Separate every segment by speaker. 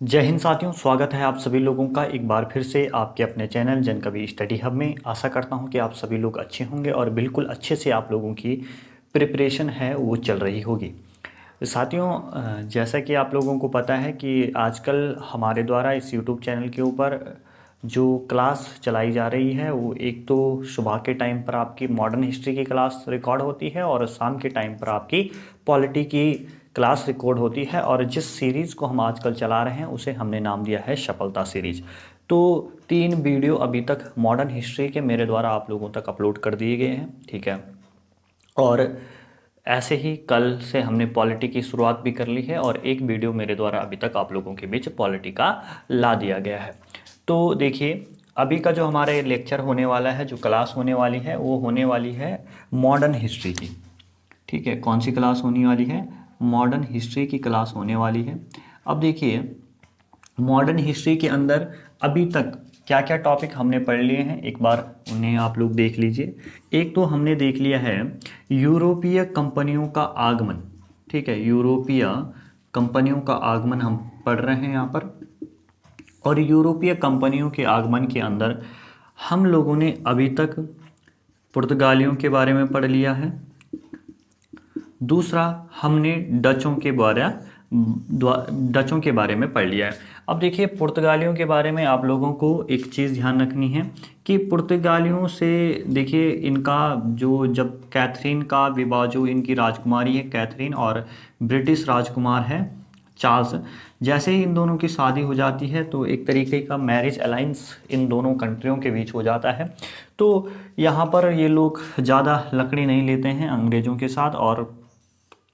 Speaker 1: जय हिंद साथियों, स्वागत है आप सभी लोगों का एक बार फिर से आपके अपने चैनल जनकवि स्टडी हब में। आशा करता हूं कि आप सभी लोग अच्छे होंगे और बिल्कुल अच्छे से आप लोगों की प्रिपरेशन है वो चल रही होगी। साथियों, जैसा कि आप लोगों को पता है कि आजकल हमारे द्वारा इस यूट्यूब चैनल के ऊपर जो क्लास चलाई जा रही है वो एक तो सुबह के टाइम पर आपकी मॉडर्न हिस्ट्री की क्लास रिकॉर्ड होती है और शाम के टाइम पर आपकी पॉलिटी की क्लास रिकॉर्ड होती है। और जिस सीरीज़ को हम आजकल चला रहे हैं उसे हमने नाम दिया है सफलता सीरीज। तो 3 वीडियो अभी तक मॉडर्न हिस्ट्री के मेरे द्वारा आप लोगों तक अपलोड कर दिए गए हैं, ठीक है। और ऐसे ही कल से हमने पॉलिटी की शुरुआत भी कर ली है और एक वीडियो मेरे द्वारा अभी तक आप लोगों के बीच पॉलिटी का ला दिया गया है। तो देखिए, अभी का जो हमारे लेक्चर होने वाला है, जो क्लास होने वाली है, वो होने वाली है मॉडर्न हिस्ट्री की, ठीक है। कौन सी क्लास होने वाली है? मॉडर्न हिस्ट्री की क्लास होने वाली है। अब देखिए, मॉडर्न हिस्ट्री के अंदर अभी तक क्या क्या टॉपिक हमने पढ़ लिए हैं, एक बार उन्हें आप लोग देख लीजिए। एक तो हमने देख लिया है यूरोपीय कंपनियों का आगमन, ठीक है। यूरोपीय कंपनियों का आगमन हम पढ़ रहे हैं यहाँ पर। और यूरोपीय कंपनियों के आगमन के अंदर हम लोगों ने अभी तक पुर्तगालियों के बारे में पढ़ लिया है। दूसरा, हमने डचों के बारे में पढ़ लिया है। अब देखिए, पुर्तगालियों के बारे में आप लोगों को एक चीज़ ध्यान रखनी है कि पुर्तगालियों से देखिए, इनका जो जब कैथरीन का विवाह, जो इनकी राजकुमारी है कैथरीन और ब्रिटिश राजकुमार है चार्ल्स, जैसे ही इन दोनों की शादी हो जाती है तो एक तरीके का मैरिज अलाइंस इन दोनों कंट्रियों के बीच हो जाता है। तो यहाँ पर ये लोग ज़्यादा लकड़ी नहीं लेते हैं अंग्रेज़ों के साथ और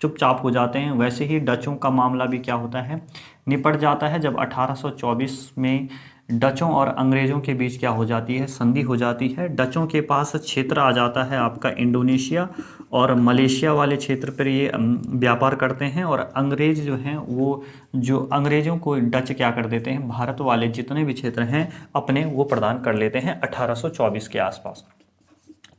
Speaker 1: चुपचाप हो जाते हैं। वैसे ही डचों का मामला भी क्या होता है, निपट जाता है जब 1824 में डचों और अंग्रेज़ों के बीच क्या हो जाती है, संधि हो जाती है। डचों के पास क्षेत्र आ जाता है आपका इंडोनेशिया और मलेशिया वाले क्षेत्र पर ये व्यापार करते हैं। और अंग्रेज़ जो हैं वो, जो अंग्रेज़ों को डच क्या कर देते हैं, भारत वाले जितने भी क्षेत्र हैं अपने वो प्रदान कर लेते हैं 1824 के आसपास।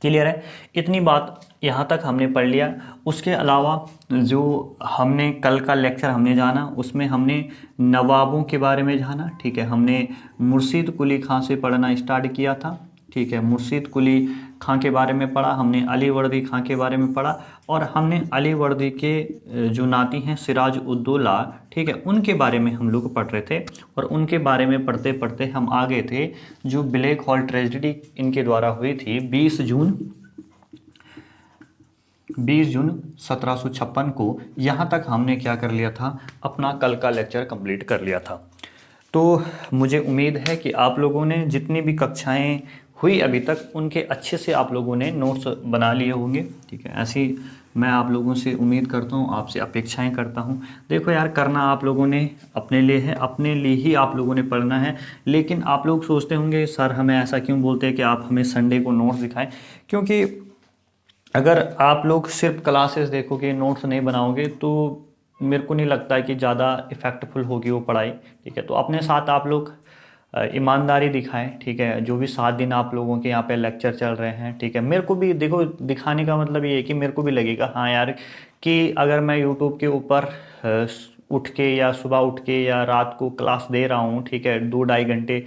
Speaker 1: क्लियर है? इतनी बात यहाँ तक हमने पढ़ लिया। उसके अलावा जो हमने कल का लेक्चर हमने जाना, उसमें हमने नवाबों के बारे में जाना, ठीक है। हमने मुर्शीद कुली खां से पढ़ना स्टार्ट किया था, ठीक है। मुर्शीद कुली खां के बारे में पढ़ा हमने, अलीवर्दी खां के बारे में पढ़ा और हमने अलीवर्दी के जो नाती हैं सिराज उद्दौला, ठीक है, उनके बारे में हम लोग पढ़ रहे थे। और उनके बारे में पढ़ते पढ़ते हम आगे थे जो ब्लैक हॉल ट्रेजेडी इनके द्वारा हुई थी 20 जून 1756 को। यहाँ तक हमने क्या कर लिया था, अपना कल का लेक्चर कंप्लीट कर लिया था। तो मुझे उम्मीद है कि आप लोगों ने जितनी भी कक्षाएं हुई अभी तक उनके अच्छे से आप लोगों ने नोट्स बना लिए होंगे, ठीक है। ऐसी मैं आप लोगों से उम्मीद करता हूँ, आपसे अपेक्षाएं करता हूँ। देखो यार, करना आप लोगों ने अपने लिए है, अपने लिए ही आप लोगों ने पढ़ना है। लेकिन आप लोग सोचते होंगे सर हमें ऐसा क्यों बोलते हैं कि आप हमें संडे को नोट्स दिखाएं, क्योंकि अगर आप लोग सिर्फ क्लासेस देखोगे, नोट्स नहीं बनाओगे, तो मेरे को नहीं लगता है कि ज़्यादा इफ़ेक्टफुल होगी वो पढ़ाई, ठीक है। तो अपने साथ आप लोग ईमानदारी दिखाएं, ठीक है। जो भी 7 दिन आप लोगों के यहाँ पे लेक्चर चल रहे हैं, ठीक है, मेरे को भी देखो, दिखाने का मतलब ये है कि मेरे को भी लगेगा हाँ यार, कि अगर मैं यूट्यूब के ऊपर उठ के या सुबह उठ के या रात को क्लास दे रहा हूँ, ठीक है, 2-2.5 घंटे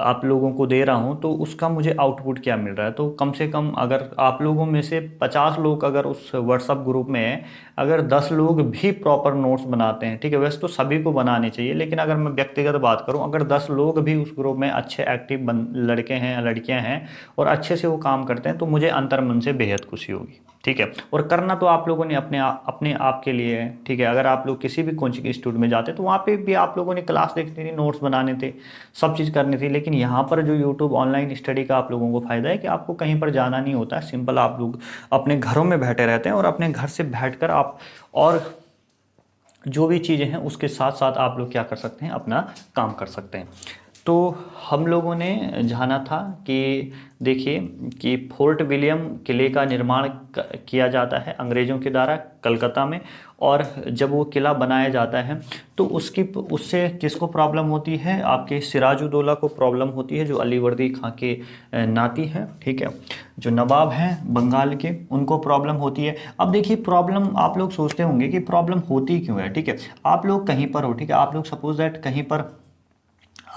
Speaker 1: आप लोगों को दे रहा हूँ, तो उसका मुझे आउटपुट क्या मिल रहा है। तो कम से कम अगर आप लोगों में से 50 लोग अगर उस व्हाट्सअप ग्रुप में हैं, अगर 10 लोग भी प्रॉपर नोट्स बनाते हैं, ठीक है, वैसे तो सभी को बनाने चाहिए, लेकिन अगर मैं व्यक्तिगत बात करूँ, अगर 10 लोग भी उस ग्रुप में अच्छे एक्टिव लड़के हैं लड़कियाँ हैं और अच्छे से वो काम करते हैं, तो मुझे अंतर्मन से बेहद खुशी होगी, ठीक है। और करना तो आप लोगों ने अपने आप के लिए है, ठीक है। अगर आप लोग किसी भी कोचिंग इंस्टीट्यूट में जाते तो वहाँ पे भी आप लोगों ने क्लास देखनी थी, नोट्स बनाने थे, सब चीज़ करनी थी। लेकिन यहाँ पर जो यूट्यूब ऑनलाइन स्टडी का आप लोगों को फ़ायदा है कि आपको कहीं पर जाना नहीं होता है, सिंपल आप लोग अपने घरों में बैठे रहते हैं और अपने घर से बैठकर आप और जो भी चीज़ें हैं उसके साथ साथ आप लोग क्या कर सकते हैं, अपना काम कर सकते हैं। तो हम लोगों ने जाना था कि देखिए कि फोर्ट विलियम किले का निर्माण किया जाता है अंग्रेज़ों के द्वारा कलकत्ता में। और जब वो किला बनाया जाता है तो उससे किसको प्रॉब्लम होती है, आपके सिराजुद्दौला को प्रॉब्लम होती है, जो अलीवर्दी खां के नाती हैं, ठीक है, जो नवाब हैं बंगाल के, उनको प्रॉब्लम होती है। अब देखिए प्रॉब्लम आप लोग सोचते होंगे कि प्रॉब्लम होती क्यों है, ठीक है। आप लोग कहीं पर हो, ठीक है, आप लोग सपोज दैट कहीं पर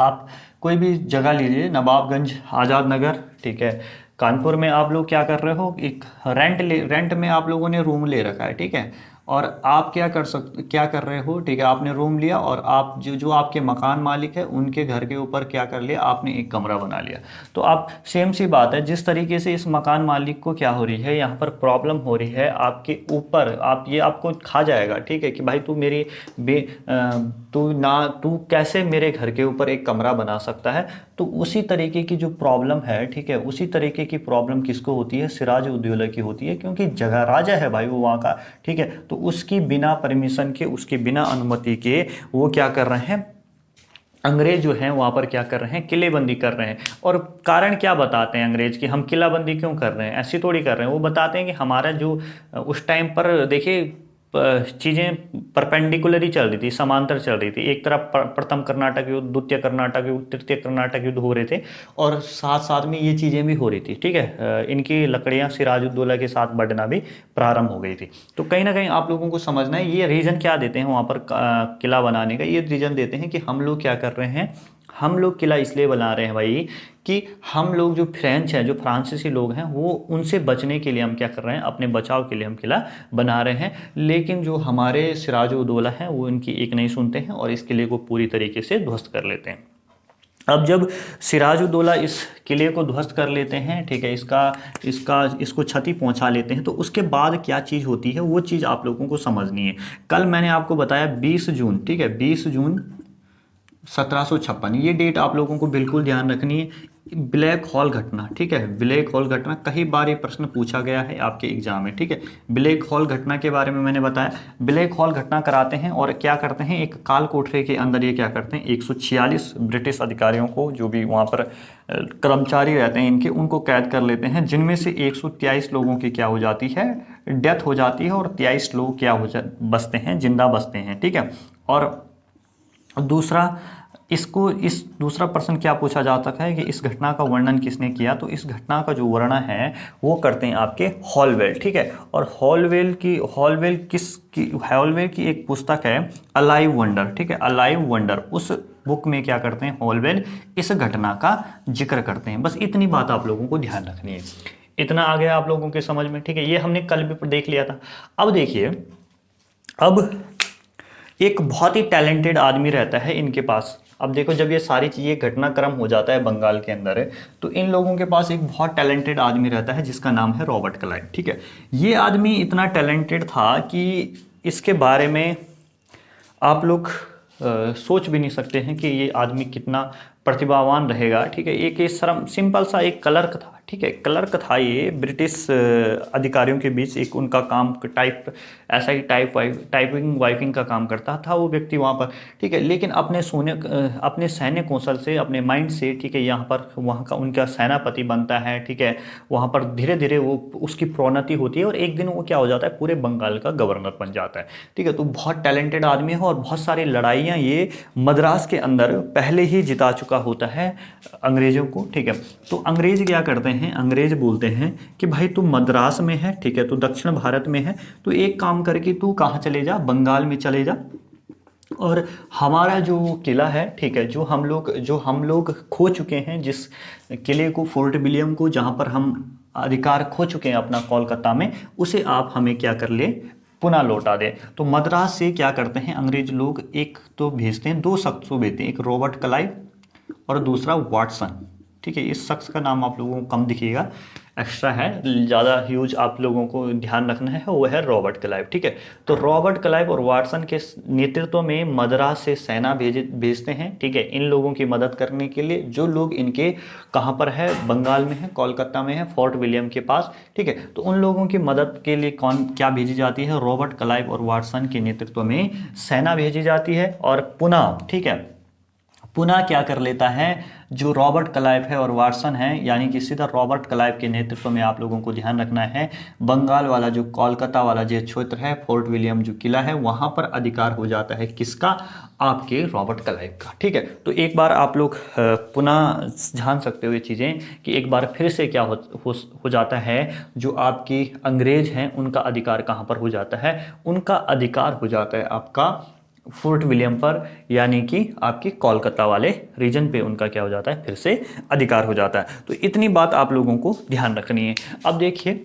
Speaker 1: आप कोई भी जगह लीजिए, नवाबगंज, आज़ाद नगर, ठीक है, कानपुर में आप लोग क्या कर रहे हो, एक रेंट में आप लोगों ने रूम ले रखा है, ठीक है। और आप क्या कर रहे हो, ठीक है, आपने रूम लिया और आप जो आपके मकान मालिक है उनके घर के ऊपर क्या कर लिया, आपने एक कमरा बना लिया। तो आप सेम सी बात है, जिस तरीके से इस मकान मालिक को क्या हो रही है, यहाँ पर प्रॉब्लम हो रही है आपके ऊपर, ये आपको खा जाएगा, ठीक है, कि भाई तू मेरी तू कैसे मेरे घर के ऊपर एक कमरा बना सकता है। तो उसी तरीके की जो प्रॉब्लम है, ठीक है, उसी तरीके की प्रॉब्लम किसको होती है, सिराज उद्दौला की होती है, क्योंकि जगह राजा है भाई वो वहाँ का, ठीक है। तो उसकी बिना परमिशन के, उसकी बिना अनुमति के वो क्या कर रहे हैं, अंग्रेज जो हैं वहाँ पर क्या कर रहे हैं, किलेबंदी कर रहे हैं। और कारण क्या बताते हैं अंग्रेज कि हम किलाबंदी क्यों कर रहे हैं, ऐसी थोड़ी कर रहे हैं, वो बताते हैं कि हमारा जो उस टाइम पर देखिए चीज़ें परपेंडिकुलर चल रही थी, समांतर चल रही थी। एक तरफ प्रथम कर्नाटक युद्ध, द्वितीय कर्नाटक युद्ध, तृतीय कर्नाटक युद्ध हो रहे थे, और साथ साथ में ये चीज़ें भी हो रही थी, ठीक है। इनकी लकड़ियाँ सिराजुद्दौला के साथ बढ़ना भी प्रारंभ हो गई थी। तो कहीं ना कहीं आप लोगों को समझना है, ये रीज़न क्या देते हैं वहाँ पर किला बनाने का, ये रीज़न देते हैं कि हम लोग क्या कर रहे हैं, हम लोग किला इसलिए बना रहे हैं भाई कि हम लोग जो फ्रेंच हैं, जो फ्रांसीसी लोग हैं, वो उनसे बचने के लिए हम क्या कर रहे हैं, अपने बचाव के लिए हम किला बना रहे हैं। लेकिन जो हमारे सिराजुद्दौला हैं वो इनकी एक नहीं सुनते हैं और इस किले को पूरी तरीके से ध्वस्त कर लेते हैं। अब जब सिराजुद्दौला इस किले को ध्वस्त कर लेते हैं, ठीक है, इसको क्षति पहुंचा लेते हैं, तो उसके बाद क्या चीज़ होती है वो चीज़ आप लोगों को समझनी है। कल मैंने आपको बताया 20 जून, ठीक है, 20 जून 1756, ये डेट आप लोगों को बिल्कुल ध्यान रखनी है। ब्लैक हॉल घटना, ठीक है, ब्लैक हॉल घटना कई बार ये प्रश्न पूछा गया है आपके एग्जाम में, ठीक है। ब्लैक हॉल घटना के बारे में मैंने बताया, ब्लैक हॉल घटना कराते हैं और क्या करते हैं, एक काल कोठरी के अंदर ये क्या करते हैं, 146 ब्रिटिश अधिकारियों को, जो भी वहाँ पर कर्मचारी रहते हैं इनके, उनको कैद कर लेते हैं, जिनमें से 123 लोगों की क्या हो जाती है, डेथ हो जाती है, और 23 लोग क्या बचते हैं, जिंदा बचते हैं, ठीक है। और दूसरा दूसरा प्रश्न क्या पूछा जाता है कि इस घटना का वर्णन किसने किया, तो इस घटना का जो वर्णन है वो करते हैं आपके हॉलवेल, ठीक है। और हॉलवेल की एक पुस्तक है अलाइव वंडर, ठीक है, अलाइव वंडर, उस बुक में क्या करते हैं हॉलवेल इस घटना का जिक्र करते हैं। बस इतनी बात आप लोगों को ध्यान रखनी है, इतना आ गया आप लोगों के समझ में, ठीक है। ये हमने कल भी देख लिया था। अब देखिए, अब एक बहुत ही टैलेंटेड आदमी रहता है इनके पास। अब देखो, जब ये सारी चीज़ें घटनाक्रम हो जाता है बंगाल के अंदर है, तो इन लोगों के पास एक बहुत टैलेंटेड आदमी रहता है जिसका नाम है रॉबर्ट क्लाइव, ठीक है। ये आदमी इतना टैलेंटेड था कि इसके बारे में आप लोग सोच भी नहीं सकते हैं कि ये आदमी कितना प्रतिभावान रहेगा, ठीक है। एक सिंपल सा एक क्लर्क था, ठीक है, क्लर्क था ये, ब्रिटिश अधिकारियों के बीच एक उनका काम ऐसा ही टाइपिंग वाइपिंग का काम करता था वो व्यक्ति वहाँ पर, ठीक है। लेकिन अपने सैन्य कौशल से, अपने माइंड से, ठीक है, वहाँ का उनका सेनापति बनता है, ठीक है। वहाँ पर धीरे धीरे वो उसकी प्रोन्नति होती है और एक दिन वो क्या हो जाता है, पूरे बंगाल का गवर्नर बन जाता है, ठीक है। तो बहुत टैलेंटेड आदमी है और बहुत सारी लड़ाइयाँ ये मद्रास के अंदर पहले ही जिता चुका होता है अंग्रेजों को, ठीक है। तो अंग्रेज क्या करते हैं, अंग्रेज बोलते हैं कि भाई तू मद्रास में है, ठीक है, तू दक्षिण भारत में है, तो एक काम करके तू कहाँ चले जा, बंगाल में चले जा, और हमारा जो किला है, ठीक है, जो हम लोग खो चुके हैं, जिस किले को, फोर्ट विलियम को, जहाँ पर हम अधिकार खो चुके हैं अपना कोलकाता में, उसे आप हमें क्या कर ले, पुनः लौटा दें। तो मद्रास से क्या करते हैं अंग्रेज लोग, एक तो भेजते हैं, 2 शख्स को भेजते हैं, एक रॉबर्ट क्लाइव और दूसरा वाटसन, ठीक है। इस शख्स का नाम आप लोगों को कम दिखेगा, एक्स्ट्रा है, ज़्यादा ह्यूज आप लोगों को ध्यान रखना है, वो है रॉबर्ट क्लाइव, ठीक है। तो रॉबर्ट क्लाइव और वाटसन के नेतृत्व में मद्रास से सेना भेजते हैं, ठीक है, इन लोगों की मदद करने के लिए, जो लोग इनके कहाँ पर है, बंगाल में है, कोलकाता में है, फोर्ट विलियम के पास, ठीक है। तो उन लोगों की मदद के लिए क्या भेजी जाती है, रॉबर्ट क्लाइव और वाटसन के नेतृत्व में सेना भेजी जाती है, और पुनः, ठीक है, पुनः क्या कर लेता है, जो रॉबर्ट क्लाइव है और वाटसन है, यानी कि सीधा रॉबर्ट क्लाइव के नेतृत्व में आप लोगों को ध्यान रखना है, बंगाल वाला जो कोलकाता वाला जो क्षेत्र है, फोर्ट विलियम जो किला है, वहाँ पर अधिकार हो जाता है किसका, आपके रॉबर्ट क्लाइव का। ठीक है, तो एक बार आप लोग पुनः जान सकते हो ये चीज़ें कि एक बार फिर से क्या हो जाता है, जो आपकी अंग्रेज हैं उनका अधिकार कहाँ पर हो जाता है, उनका अधिकार हो जाता है आपका फोर्ट विलियम पर, यानी कि आपकी कोलकाता वाले रीजन पे उनका क्या हो जाता है, फिर से अधिकार हो जाता है। तो इतनी बात आप लोगों को ध्यान रखनी है। अब देखिए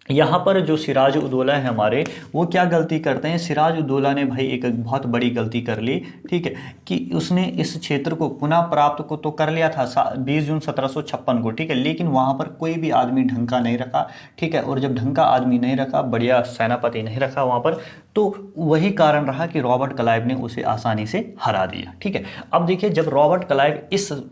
Speaker 1: यहाँ पर जो सिराज उदौला है हमारे, वो क्या गलती करते हैं, सिराज उदौला ने भाई एक बहुत बड़ी गलती कर ली। ठीक है, कि उसने इस क्षेत्र को पुनः प्राप्त को तो कर लिया था 20 जून 1756 को। ठीक है, लेकिन वहाँ पर कोई भी आदमी ढंग का नहीं रखा। ठीक है, और जब ढंग का आदमी नहीं रखा, बढ़िया सेनापति नहीं रखा वहाँ पर, तो वही कारण रहा कि रॉबर्ट क्लाइव ने उसे आसानी से हरा दिया। ठीक है, अब देखिए जब रॉबर्ट क्लाइव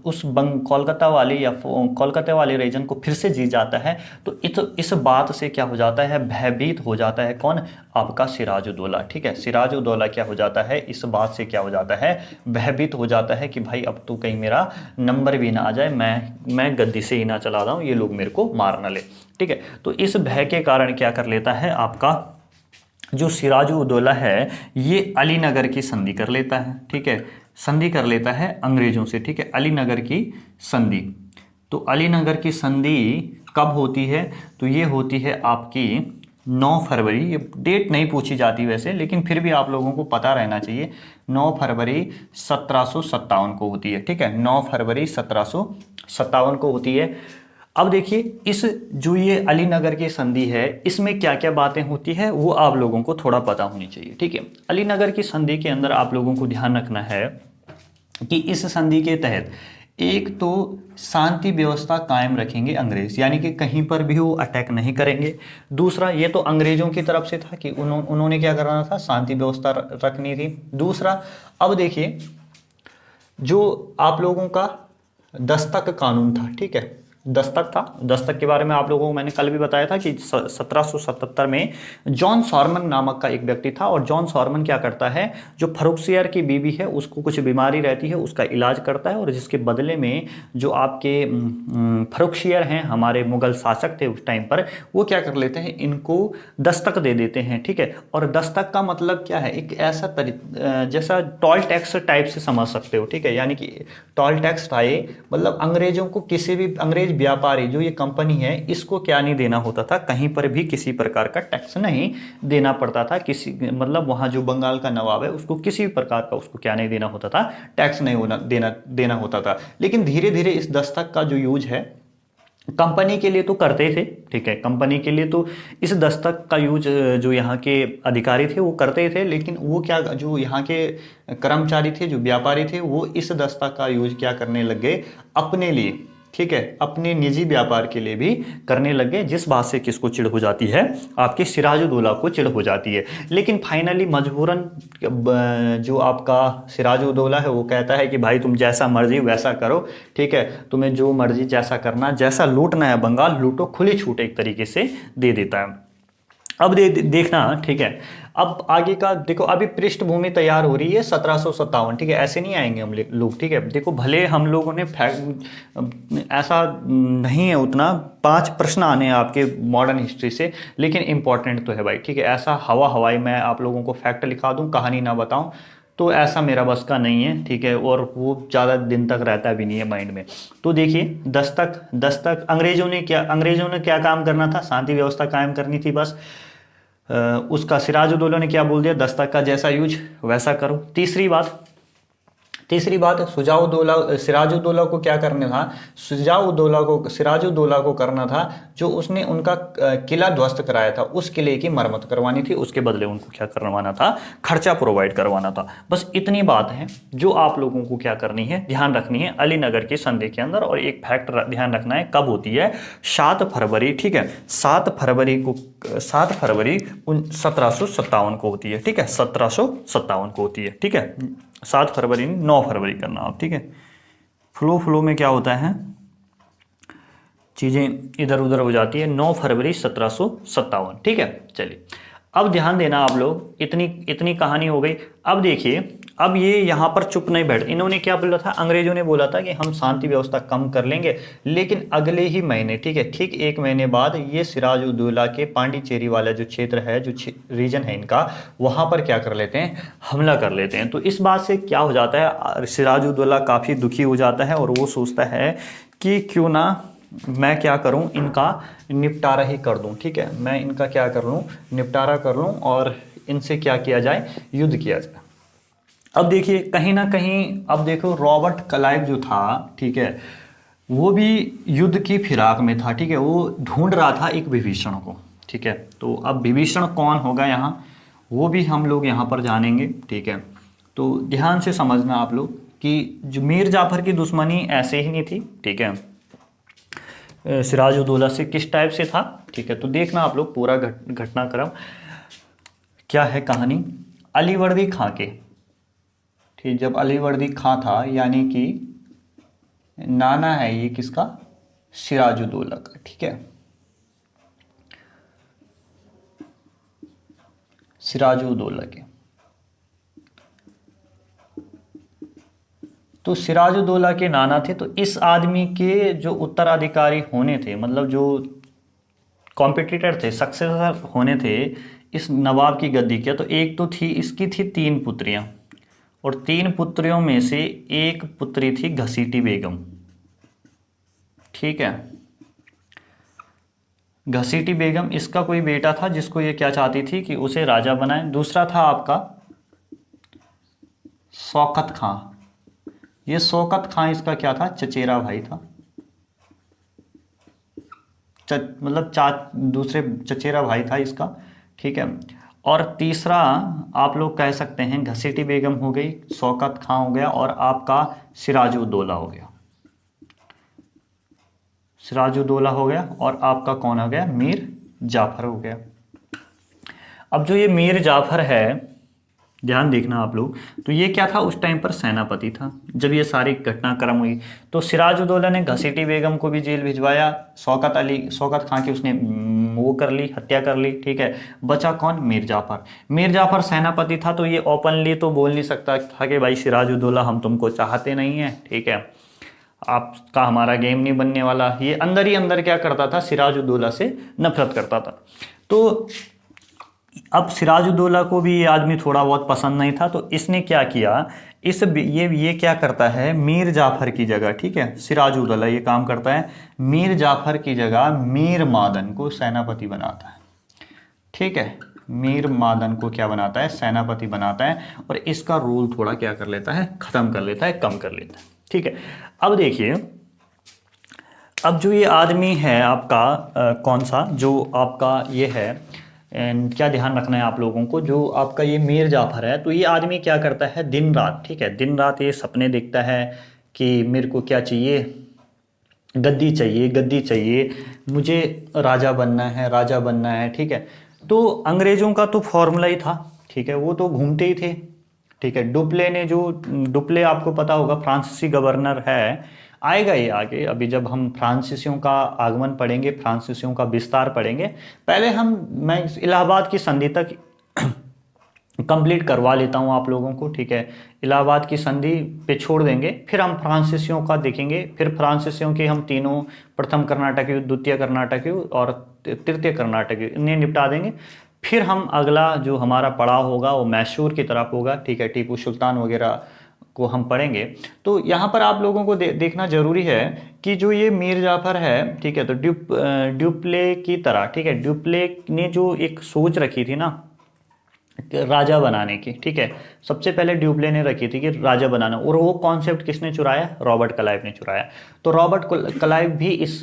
Speaker 1: उस कोलकाता वाले या कोलकाता वाले रीजन को फिर से जीत जाता है, तो इस बात से क्या हो जाता है, भयभीत हो जाता है कौन, आपका सिराजुद्दौला। ठीक है, सिराजुद्दौला क्या हो जाता है, इस बात से क्या हो जाता है, भयभीत हो जाता है कि भाई अब तो कहीं मेरा नंबर भी ना आ जाए, मैं गद्दी से ही ना चला रहा हूँ, ये लोग मेरे को मार ना ले। ठीक है, तो इस भय के कारण क्या कर लेता है, आपका जो सिराजुद्दौला है ये अलीनगर की संधि कर लेता है। ठीक है, संधि कर लेता है अंग्रेजों से। ठीक है, अलीनगर की संधि। तो अलीनगर की संधि कब होती है, तो ये होती है आपकी 9 फरवरी। ये डेट नहीं पूछी जाती वैसे, लेकिन फिर भी आप लोगों को पता रहना चाहिए, 9 फरवरी 1757 को होती है। ठीक है, 9 फरवरी 1757 को होती है। अब देखिए इस जो ये अलीनगर की संधि है, इसमें क्या क्या बातें होती है वो आप लोगों को थोड़ा पता होनी चाहिए। ठीक है, अलीनगर की संधि के अंदर आप लोगों को ध्यान रखना है कि इस संधि के तहत एक तो शांति व्यवस्था कायम रखेंगे अंग्रेज, यानी कि कहीं पर भी वो अटैक नहीं करेंगे। दूसरा, ये तो अंग्रेजों की तरफ से था कि उन्होंने क्या करना था, शांति व्यवस्था रखनी थी। दूसरा, अब देखिए जो आप लोगों का दस्तक कानून था। ठीक है, दस्तक था, दस्तक के बारे में आप लोगों को मैंने कल भी बताया था कि 1777 में जॉन सॉरमन नामक का एक व्यक्ति था, और जॉन सॉरमन क्या करता है, जो फर्रुखसियर की बीवी है उसको कुछ बीमारी रहती है, उसका इलाज करता है, और जिसके बदले में जो आपके फर्रुखसियर हैं, हमारे मुगल शासक थे उस टाइम पर, वो क्या कर लेते हैं, इनको दस्तक दे देते हैं। ठीक है, और दस्तक का मतलब क्या है, एक ऐसा जैसा टोल टैक्स टाइप से समझ सकते हो। ठीक है, यानी कि टोल टैक्स था ये, मतलब अंग्रेजों को किसी भी अंग्रेज व्यापारी जो ये कंपनी है इसको क्या नहीं देना होता था, कहीं पर भी किसी प्रकार का टैक्स नहीं देना पड़ता था। किसी मतलब वहाँ जो बंगाल का नवाब है उसको किसी भी प्रकार का उसको क्या नहीं देना होता था, टैक्स नहीं देना होता था। लेकिन धीरे धीरे इस दस्तक का जो यूज है कंपनी के लिए तो करते थे। ठीक है, कंपनी के लिए तो इस दस्तक का यूज जो यहाँ के अधिकारी थे वो करते थे, लेकिन वो क्या, जो यहाँ के कर्मचारी थे, जो व्यापारी थे, वो इस दस्तक का यूज क्या करने लग गए अपने लिए। ठीक है, अपने निजी व्यापार के लिए भी करने लग गए, जिस बात से किसको चिढ़ हो जाती है, आपके सिराजुद्दौला को चिढ़ हो जाती है। लेकिन फाइनली मजबूरन जो आपका सिराजुद्दौला है वो कहता है कि भाई तुम जैसा मर्जी वैसा करो। ठीक है, तुम्हें जो मर्जी जैसा करना, जैसा लूटना है बंगाल लूटो, खुली छूट एक तरीके से दे देता है। अब देखना। ठीक है, अब आगे का देखो, अभी पृष्ठभूमि तैयार हो रही है 1757। ठीक है, ऐसे नहीं आएंगे हम लोग। ठीक है, देखो भले हम लोगों ने ऐसा नहीं है उतना, 5 प्रश्न आने हैं आपके मॉडर्न हिस्ट्री से, लेकिन इंपॉर्टेंट तो है भाई। ठीक है, ऐसा हवाई मैं आप लोगों को फैक्ट लिखा दूं, कहानी ना बताऊं, तो ऐसा मेरा बस का नहीं है। ठीक है, और वो ज़्यादा दिन तक रहता भी नहीं है माइंड में। तो देखिए दस्तक अंग्रेजों ने क्या काम करना था, शांति व्यवस्था कायम करनी थी बस। उसका सिराजुद्दौला ने क्या बोल दिया, दस्तक का जैसा यूज वैसा करो। तीसरी बात सिराजुद्दौला को क्या करना था, सिराजुद्दौला को करना था जो उसने उनका किला ध्वस्त कराया था, उस किले की मरम्मत करवानी थी, उसके बदले उनको क्या करवाना था, खर्चा प्रोवाइड करवाना था। बस इतनी बात है जो आप लोगों को क्या करनी है, ध्यान रखनी है अलीनगर की संधि के अंदर। और एक फैक्ट ध्यान रखना है, कब होती है, 7 फरवरी। ठीक है, 7 फरवरी 1757 को होती है। ठीक है, 1757 को होती है। ठीक है, 7 फरवरी 9 फरवरी करना आप। ठीक है, फ्लो में क्या होता है, चीज़ें इधर उधर हो जाती है। 9 फरवरी 1757। ठीक है, चलिए अब ध्यान देना आप लोग, इतनी कहानी हो गई। अब देखिए अब ये यहाँ पर चुप नहीं बैठ, इन्होंने क्या बोला था, अंग्रेजों ने बोला था कि हम शांति व्यवस्था कम कर लेंगे, लेकिन अगले ही महीने, ठीक है, ठीक 1 महीने बाद ये सिराजुद्दौला के पांडिचेरी वाला जो क्षेत्र है, जो रीजन है इनका, वहाँ पर क्या कर लेते हैं, हमला कर लेते हैं। तो इस बात से क्या हो जाता है, सिराजुद्दौला काफ़ी दुखी हो जाता है और वो सोचता है कि क्यों ना मैं क्या करूं, इनका निपटारा ही कर दूं, ठीक है, मैं इनका क्या कर लूं, निपटारा कर लूं और इनसे क्या किया जाए, युद्ध किया जाए। अब देखिए कहीं ना कहीं, अब देखो रॉबर्ट क्लाइव जो था, ठीक है, वो भी युद्ध की फिराक में था, ठीक है, वो ढूंढ रहा था एक विभीषण को, ठीक है। तो अब विभीषण कौन होगा यहाँ, वो भी हम लोग यहाँ पर जानेंगे, ठीक है। तो ध्यान से समझना आप लोग कि जो मीर जाफर की दुश्मनी ऐसे ही नहीं थी, ठीक है, सिराजुद्दौला से किस टाइप से था, ठीक है। तो देखना आप लोग पूरा घटनाक्रम क्या है कहानी। अलीवर्दी खां के, ठीक, जब अलीवर्दी खां था, यानी कि नाना है ये किसका, सिराजुद्दौला का, ठीक है, सिराजुद्दौला के। तो सिराजुद्दौला के नाना थे, तो इस आदमी के जो उत्तराधिकारी होने थे, मतलब जो कॉम्पिटिटर थे, सक्सेसर होने थे इस नवाब की गद्दी के, तो एक तो थी, इसकी थी 3 पुत्रियां, और 3 पुत्रियों में से एक पुत्री थी घसीटी बेगम, ठीक है। घसीटी बेगम, इसका कोई बेटा था जिसको ये क्या चाहती थी कि उसे राजा बनाए। दूसरा था आपका शौकत खां, ये शौकत खां इसका क्या था, चचेरा भाई था, मतलब दूसरे चचेरा भाई था इसका, ठीक है। और तीसरा आप लोग कह सकते हैं घसीटी बेगम हो गई, शौकत खां हो गया, और आपका सिराजुद्दौला हो गया, सिराजुद्दौला हो गया, और आपका कौन हो गया, मीर जाफर हो गया। अब जो ये मीर जाफर है, ध्यान देखना आप लोग, तो ये क्या था, उस टाइम पर सेनापति था जब ये सारी घटनाक्रम हुई। तो सिराजुद्दौला ने घसीटी बेगम को भी जेल भिजवाया, शौकत खां की उसने वो कर ली, हत्या कर ली, ठीक है। बचा कौन, मीर जाफर। मीर जाफर सेनापति था, तो ये ओपनली तो बोल नहीं सकता था कि भाई सिराजुद्दौला हम तुमको चाहते नहीं है, ठीक है, आपका हमारा गेम नहीं बनने वाला। ये अंदर ही अंदर क्या करता था, सिराजुद्दौला से नफरत करता था। तो अब सिराजुद्दौला को भी ये आदमी थोड़ा बहुत पसंद नहीं था, तो इसने क्या किया, ये क्या करता है, मीर जाफर की जगह, ठीक है, सिराजुद्दौला ये काम करता है, मीर जाफर की जगह मीर मादन को सेनापति बनाता है, ठीक है, मीर मादन को क्या बनाता है, सेनापति बनाता है, और इसका रोल थोड़ा क्या कर लेता है, खत्म कर लेता है, कम कर लेता है, ठीक है। अब देखिए, अब जो ये आदमी है आपका कौन सा, जो आपका ये है, एंड क्या ध्यान रखना है आप लोगों को, जो आपका ये मीर जाफर है, तो ये आदमी क्या करता है दिन रात, ठीक है, दिन रात ये सपने देखता है कि मेरे को क्या चाहिए, गद्दी चाहिए, गद्दी चाहिए, मुझे राजा बनना है, राजा बनना है, ठीक है। तो अंग्रेजों का तो फॉर्मूला ही था, ठीक है, वो तो घूमते ही थे, ठीक है। डुप्ले आपको पता होगा फ्रांसीसी गवर्नर है, आएगा ये आगे, अभी जब हम फ्रांसीसियों का आगमन पढ़ेंगे, फ्रांसीसियों का विस्तार पढ़ेंगे, पहले मैं इलाहाबाद की संधि तक कंप्लीट करवा लेता हूँ आप लोगों को, ठीक है। इलाहाबाद की संधि पे छोड़ देंगे, फिर हम फ्रांसीसियों का देखेंगे, फिर फ्रांसीसियों के हम तीनों, प्रथम कर्नाटक युद्ध, द्वितीय कर्नाटक युद्ध और तृतीय कर्नाटक युद्ध, इन्हें निपटा देंगे। फिर हम अगला जो हमारा पड़ाव होगा वो मैसूर की तरफ होगा, ठीक है, टीपू सुल्तान वगैरह को हम पढ़ेंगे। तो यहाँ पर आप लोगों को देखना जरूरी है कि जो ये मीर जाफर है, ठीक है, तो ड्यूप्ले की तरह, ठीक है, ड्यूप्ले ने जो एक सोच रखी थी ना राजा बनाने की, ठीक है, सबसे पहले ड्यूप्ले ने रखी थी कि राजा बनाना, और वो कॉन्सेप्ट किसने चुराया, रॉबर्ट क्लाइव ने चुराया। तो रॉबर्ट क्लाइव भी इस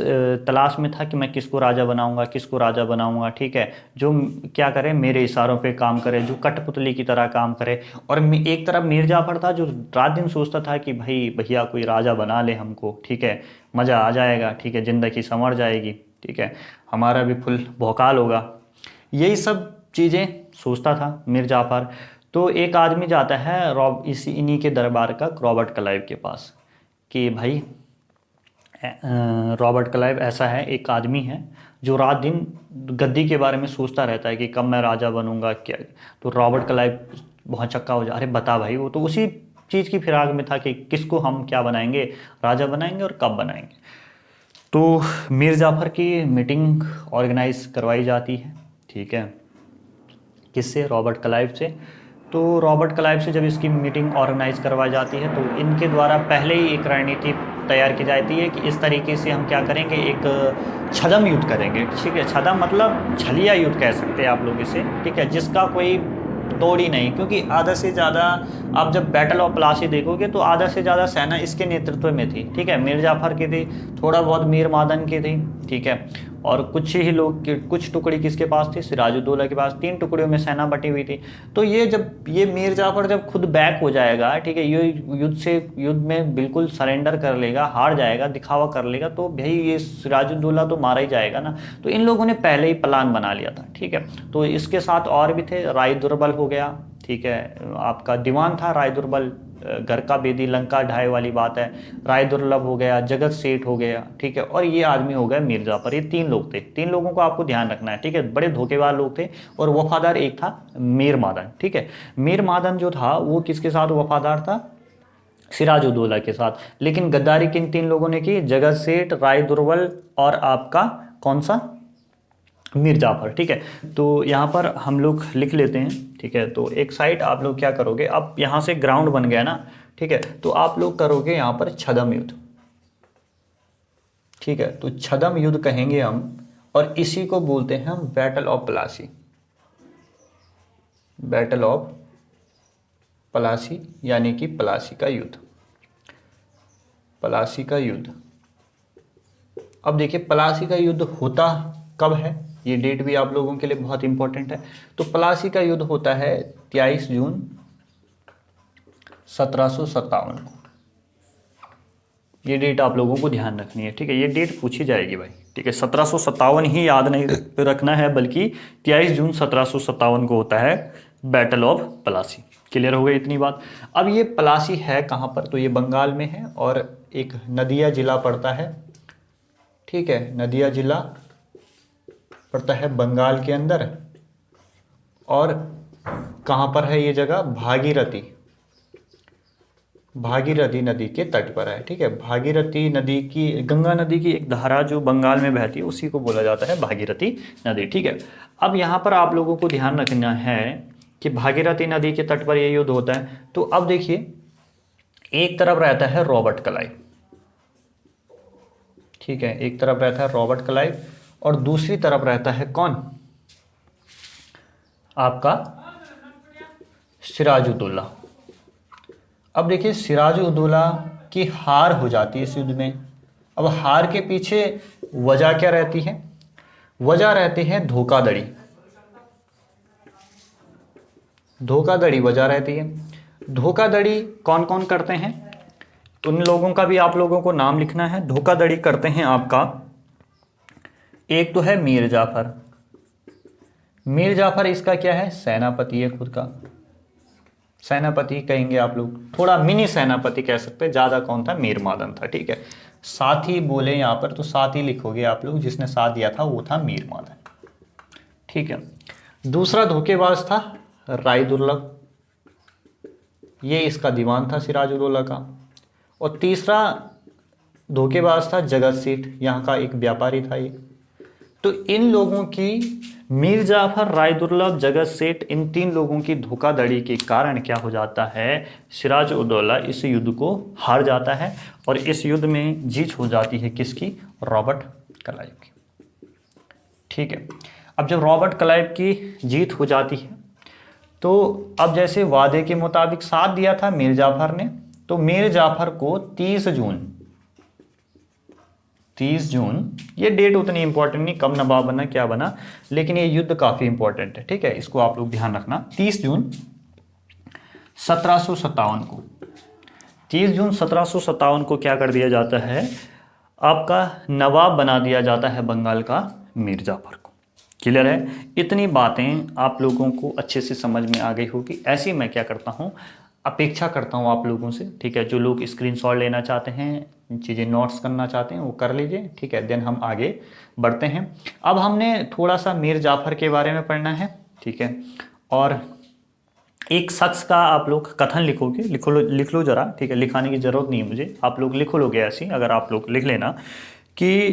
Speaker 1: तलाश में था कि मैं किसको राजा बनाऊंगा, किसको राजा बनाऊंगा, ठीक है, जो क्या करे, मेरे इशारों पे काम करे, जो कठपुतली की तरह काम करे। और एक तरफ मीर जाफर था जो रात दिन सोचता था कि भाई भैया कोई राजा बना ले हमको, ठीक है, मज़ा आ जाएगा, ठीक है, ज़िंदगी संवर जाएगी, ठीक है, हमारा भी फुल भौकाल होगा, यही सब चीज़ें सोचता था मीर जाफर। तो एक आदमी जाता है इन्हीं के दरबार का रॉबर्ट क्लाइव के पास कि भाई रॉबर्ट क्लाइव ऐसा है, एक आदमी है जो रात दिन गद्दी के बारे में सोचता रहता है कि कब मैं राजा बनूंगा क्या। तो रॉबर्ट क्लाइव बहुत चक्का हो जा, अरे बता भाई, वो तो उसी चीज़ की फिराक में था कि किसको हम क्या बनाएंगे, राजा बनाएंगे और कब बनाएंगे। तो मीर जाफ़र की मीटिंग ऑर्गेनाइज करवाई जाती है, ठीक है, किससे, रॉबर्ट क्लाइव से। तो रॉबर्ट क्लाइव से जब इसकी मीटिंग ऑर्गेनाइज करवाई जाती है तो इनके द्वारा पहले ही एक रणनीति तैयार की जाती है कि इस तरीके से हम क्या करेंगे, एक छद्म युद्ध करेंगे, ठीक है। छद्म मतलब छलिया युद्ध कह सकते हैं आप लोग इसे, ठीक है, जिसका कोई तोड़ ही नहीं, क्योंकि आधा से ज़्यादा आप जब बैटल ऑफ प्लासी देखोगे तो आधा से ज़्यादा सेना इसके नेतृत्व में थी, ठीक है। मीर जाफ़र की थी, थोड़ा बहुत मीर मादन की थी, ठीक है, और कुछ ही लोग, कुछ टुकड़ी किसके पास थी, सिराजुद्दौला के पास। 3 टुकड़ियों में सेना बटी हुई थी। तो ये जब ये मीर जाफ़र जब खुद बैक हो जाएगा, ठीक है, ये युद्ध में बिल्कुल सरेंडर कर लेगा, हार जाएगा, दिखावा कर लेगा, तो भाई ये सिराजुद्दौला तो मारा ही जाएगा ना। तो इन लोगों ने पहले ही प्लान बना लिया था, ठीक है। तो इसके साथ और भी थे, राय दुर्बल हो गया, ठीक है, आपका दीवान था राय दुर्बल, घर का बेदी लंका ढाए वाली बात है। राय दुर्लभ हो गया, जगत सेठ हो गया, ठीक है, और ये आदमी हो गया मीर जाफ़र। ये 3 लोग थे, 3 लोगों को आपको ध्यान रखना है, ठीक है। बड़े धोखेबाज लोग थे और वफादार एक था मीर मादन, ठीक है। मीर मादन जो था वो किसके साथ वफादार था, सिराजुद्दौला के साथ। लेकिन गद्दारी किन 3 लोगों ने की, जगत सेठ, राय दुर्बल और आपका कौन सा, मीर जाफ़र, ठीक है। तो यहाँ पर हम लोग लिख लेते हैं, ठीक है। तो एक साइड आप लोग क्या करोगे, अब यहाँ से ग्राउंड बन गया ना, ठीक है, तो आप लोग करोगे यहाँ पर छद्म युद्ध, ठीक है। तो छद्म युद्ध कहेंगे हम, और इसी को बोलते हैं हम battle of Plassey, battle of Plassey, यानी कि प्लासी का युद्ध, प्लासी का युद्ध। अब देखिए प्लासी का युद्ध होता कब है, ये डेट भी आप लोगों के लिए बहुत इंपॉर्टेंट है। तो प्लासी का युद्ध होता है 23 जून 1757 को। ये डेट आप लोगों को ध्यान रखनी है, ठीक है, ये डेट पूछी जाएगी भाई, ठीक है। 1757 ही याद नहीं रखना है, बल्कि 23 जून 1757 को होता है बैटल ऑफ प्लासी। क्लियर हो गई इतनी बात। अब ये प्लासी है कहाँ पर, तो ये बंगाल में है और एक नदिया जिला पड़ता है, ठीक है, नदिया जिला पड़ता है बंगाल के अंदर। और कहाँ पर है ये जगह, भागीरथी, भागीरथी नदी के तट पर है, ठीक है। भागीरथी नदी की, गंगा नदी की एक धारा जो बंगाल में बहती है उसी को बोला जाता है भागीरथी नदी, ठीक है। अब यहाँ पर आप लोगों को ध्यान रखना है कि भागीरथी नदी के तट पर ये युद्ध होता है। तो अब देखिए एक तरफ रहता है रॉबर्ट क्लाइव, ठीक है, एक तरफ रहता है रॉबर्ट क्लाइव और दूसरी तरफ रहता है कौन, आपका सिराजुद्दौला। अब देखिए सिराजुद्दौला की हार हो जाती है इस युद्ध में। अब हार के पीछे वजह क्या रहती है, वजह रहती है धोखाधड़ी, धोखाधड़ी वजह रहती है। धोखाधड़ी कौन कौन करते हैं, उन लोगों का भी आप लोगों को नाम लिखना है। धोखाधड़ी करते हैं आपका, एक तो है मीर जाफ़र, मीर जाफ़र इसका क्या है, सेनापति है खुद का, सेनापति कहेंगे आप लोग, थोड़ा मिनी सेनापति कह सकते हैं, ज़्यादा कौन था, मीर मादन था, ठीक है। साथ ही बोले यहाँ पर तो साथ ही लिखोगे आप लोग, जिसने साथ दिया था वो था मीर मादन, ठीक है। दूसरा धोखेबाज था राय दुर्लभ, ये इसका दीवान था सिराजुद्दौला का। और तीसरा धोखेबाज था जगत सेठ, यहाँ का एक व्यापारी था ये। तो इन लोगों की, मीर जाफ़र, राय दुर्लभ, जगत सेठ, इन 3 लोगों की धोखाधड़ी के कारण क्या हो जाता है, सिराजुद्दौला इस युद्ध को हार जाता है और इस युद्ध में जीत हो जाती है किसकी, रॉबर्ट क्लाइव की, ठीक है। अब जब रॉबर्ट क्लाइव की जीत हो जाती है तो अब जैसे वादे के मुताबिक साथ दिया था मीर जाफ़र ने, तो मीर जाफ़र को 30 जून, ये डेट उतनी इंपॉर्टेंट नहीं, कब नवाब बना क्या बना, लेकिन ये युद्ध काफ़ी इंपॉर्टेंट है, ठीक है, इसको आप लोग ध्यान रखना। 30 जून 1757 को, 30 जून 1757 को क्या कर दिया जाता है, आपका नवाब बना दिया जाता है बंगाल का मीर जाफ़र को। क्लियर है, इतनी बातें आप लोगों को अच्छे से समझ में आ गई होगी। ऐसे ही मैं क्या करता हूँ, अपेक्षा करता हूँ आप लोगों से, ठीक है, जो लोग स्क्रीनशॉट लेना चाहते हैं, चीज़ें नोट्स करना चाहते हैं वो कर लीजिए, ठीक है। देन हम आगे बढ़ते हैं। अब हमने थोड़ा सा मीर जाफ़र के बारे में पढ़ना है, ठीक है, और एक शख्स का आप लोग कथन लिखोगे, लिख लो जरा, ठीक है, लिखाने की ज़रूरत नहीं है मुझे, आप लोग लिखो लोगे ऐसी, अगर आप लोग लिख लेना कि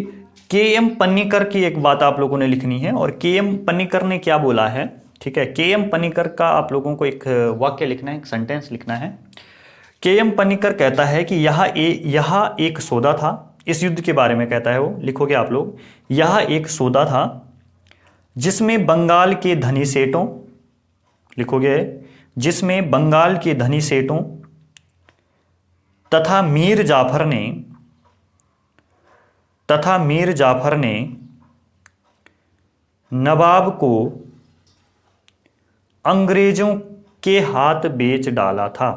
Speaker 1: के एम पन्नीकर की एक बात आप लोगों ने लिखनी है। और के एम पन्नीकर ने क्या बोला है, ठीक है, के एम पन्नीकर का आप लोगों को एक वाक्य लिखना है, एक सेंटेंस लिखना है। के एम पन्नीकर कहता है कि यह एक सौदा था, इस युद्ध के बारे में कहता है वो, लिखोगे आप लोग, यह एक सौदा था जिसमें बंगाल के धनी सेठों, लिखोगे, जिसमें बंगाल के धनी सेठों तथा मीर जाफर ने नवाब को अंग्रेजों के हाथ बेच डाला था,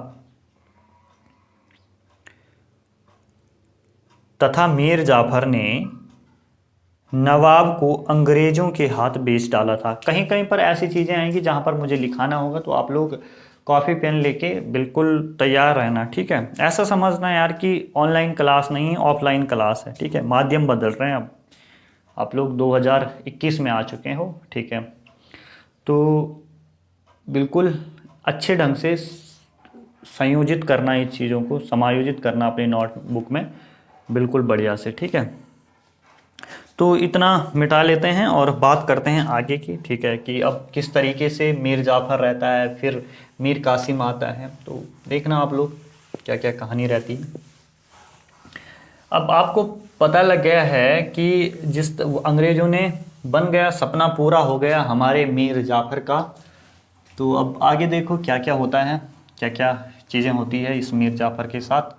Speaker 1: तथा मीर जाफर ने नवाब को अंग्रेजों के हाथ बेच डाला था। कहीं कहीं पर ऐसी चीज़ें आएंगी जहां पर मुझे लिखाना होगा, तो आप लोग कॉपी पेन लेके बिल्कुल तैयार रहना, ठीक है। ऐसा समझना यार कि ऑनलाइन क्लास नहीं है, ऑफलाइन क्लास है, ठीक है, माध्यम बदल रहे हैं अब, आप लोग 2021 में आ चुके हो, ठीक है। तो बिल्कुल अच्छे ढंग से संयोजित करना, इस चीज़ों को समायोजित करना अपनी नोटबुक में, बिल्कुल बढ़िया से, ठीक है। तो इतना मिटा लेते हैं और बात करते हैं आगे की, ठीक है, कि अब किस तरीके से मीर जाफर रहता है, फिर मीर कासिम आता है, तो देखना आप लोग क्या क्या कहानी रहती है। अब आपको पता लग गया है कि जिस अंग्रेज़ों ने बन गया, सपना पूरा हो गया हमारे मीर जाफर का। तो अब आगे देखो क्या क्या होता है, क्या क्या चीज़ें होती है इस मीर जाफर के साथ।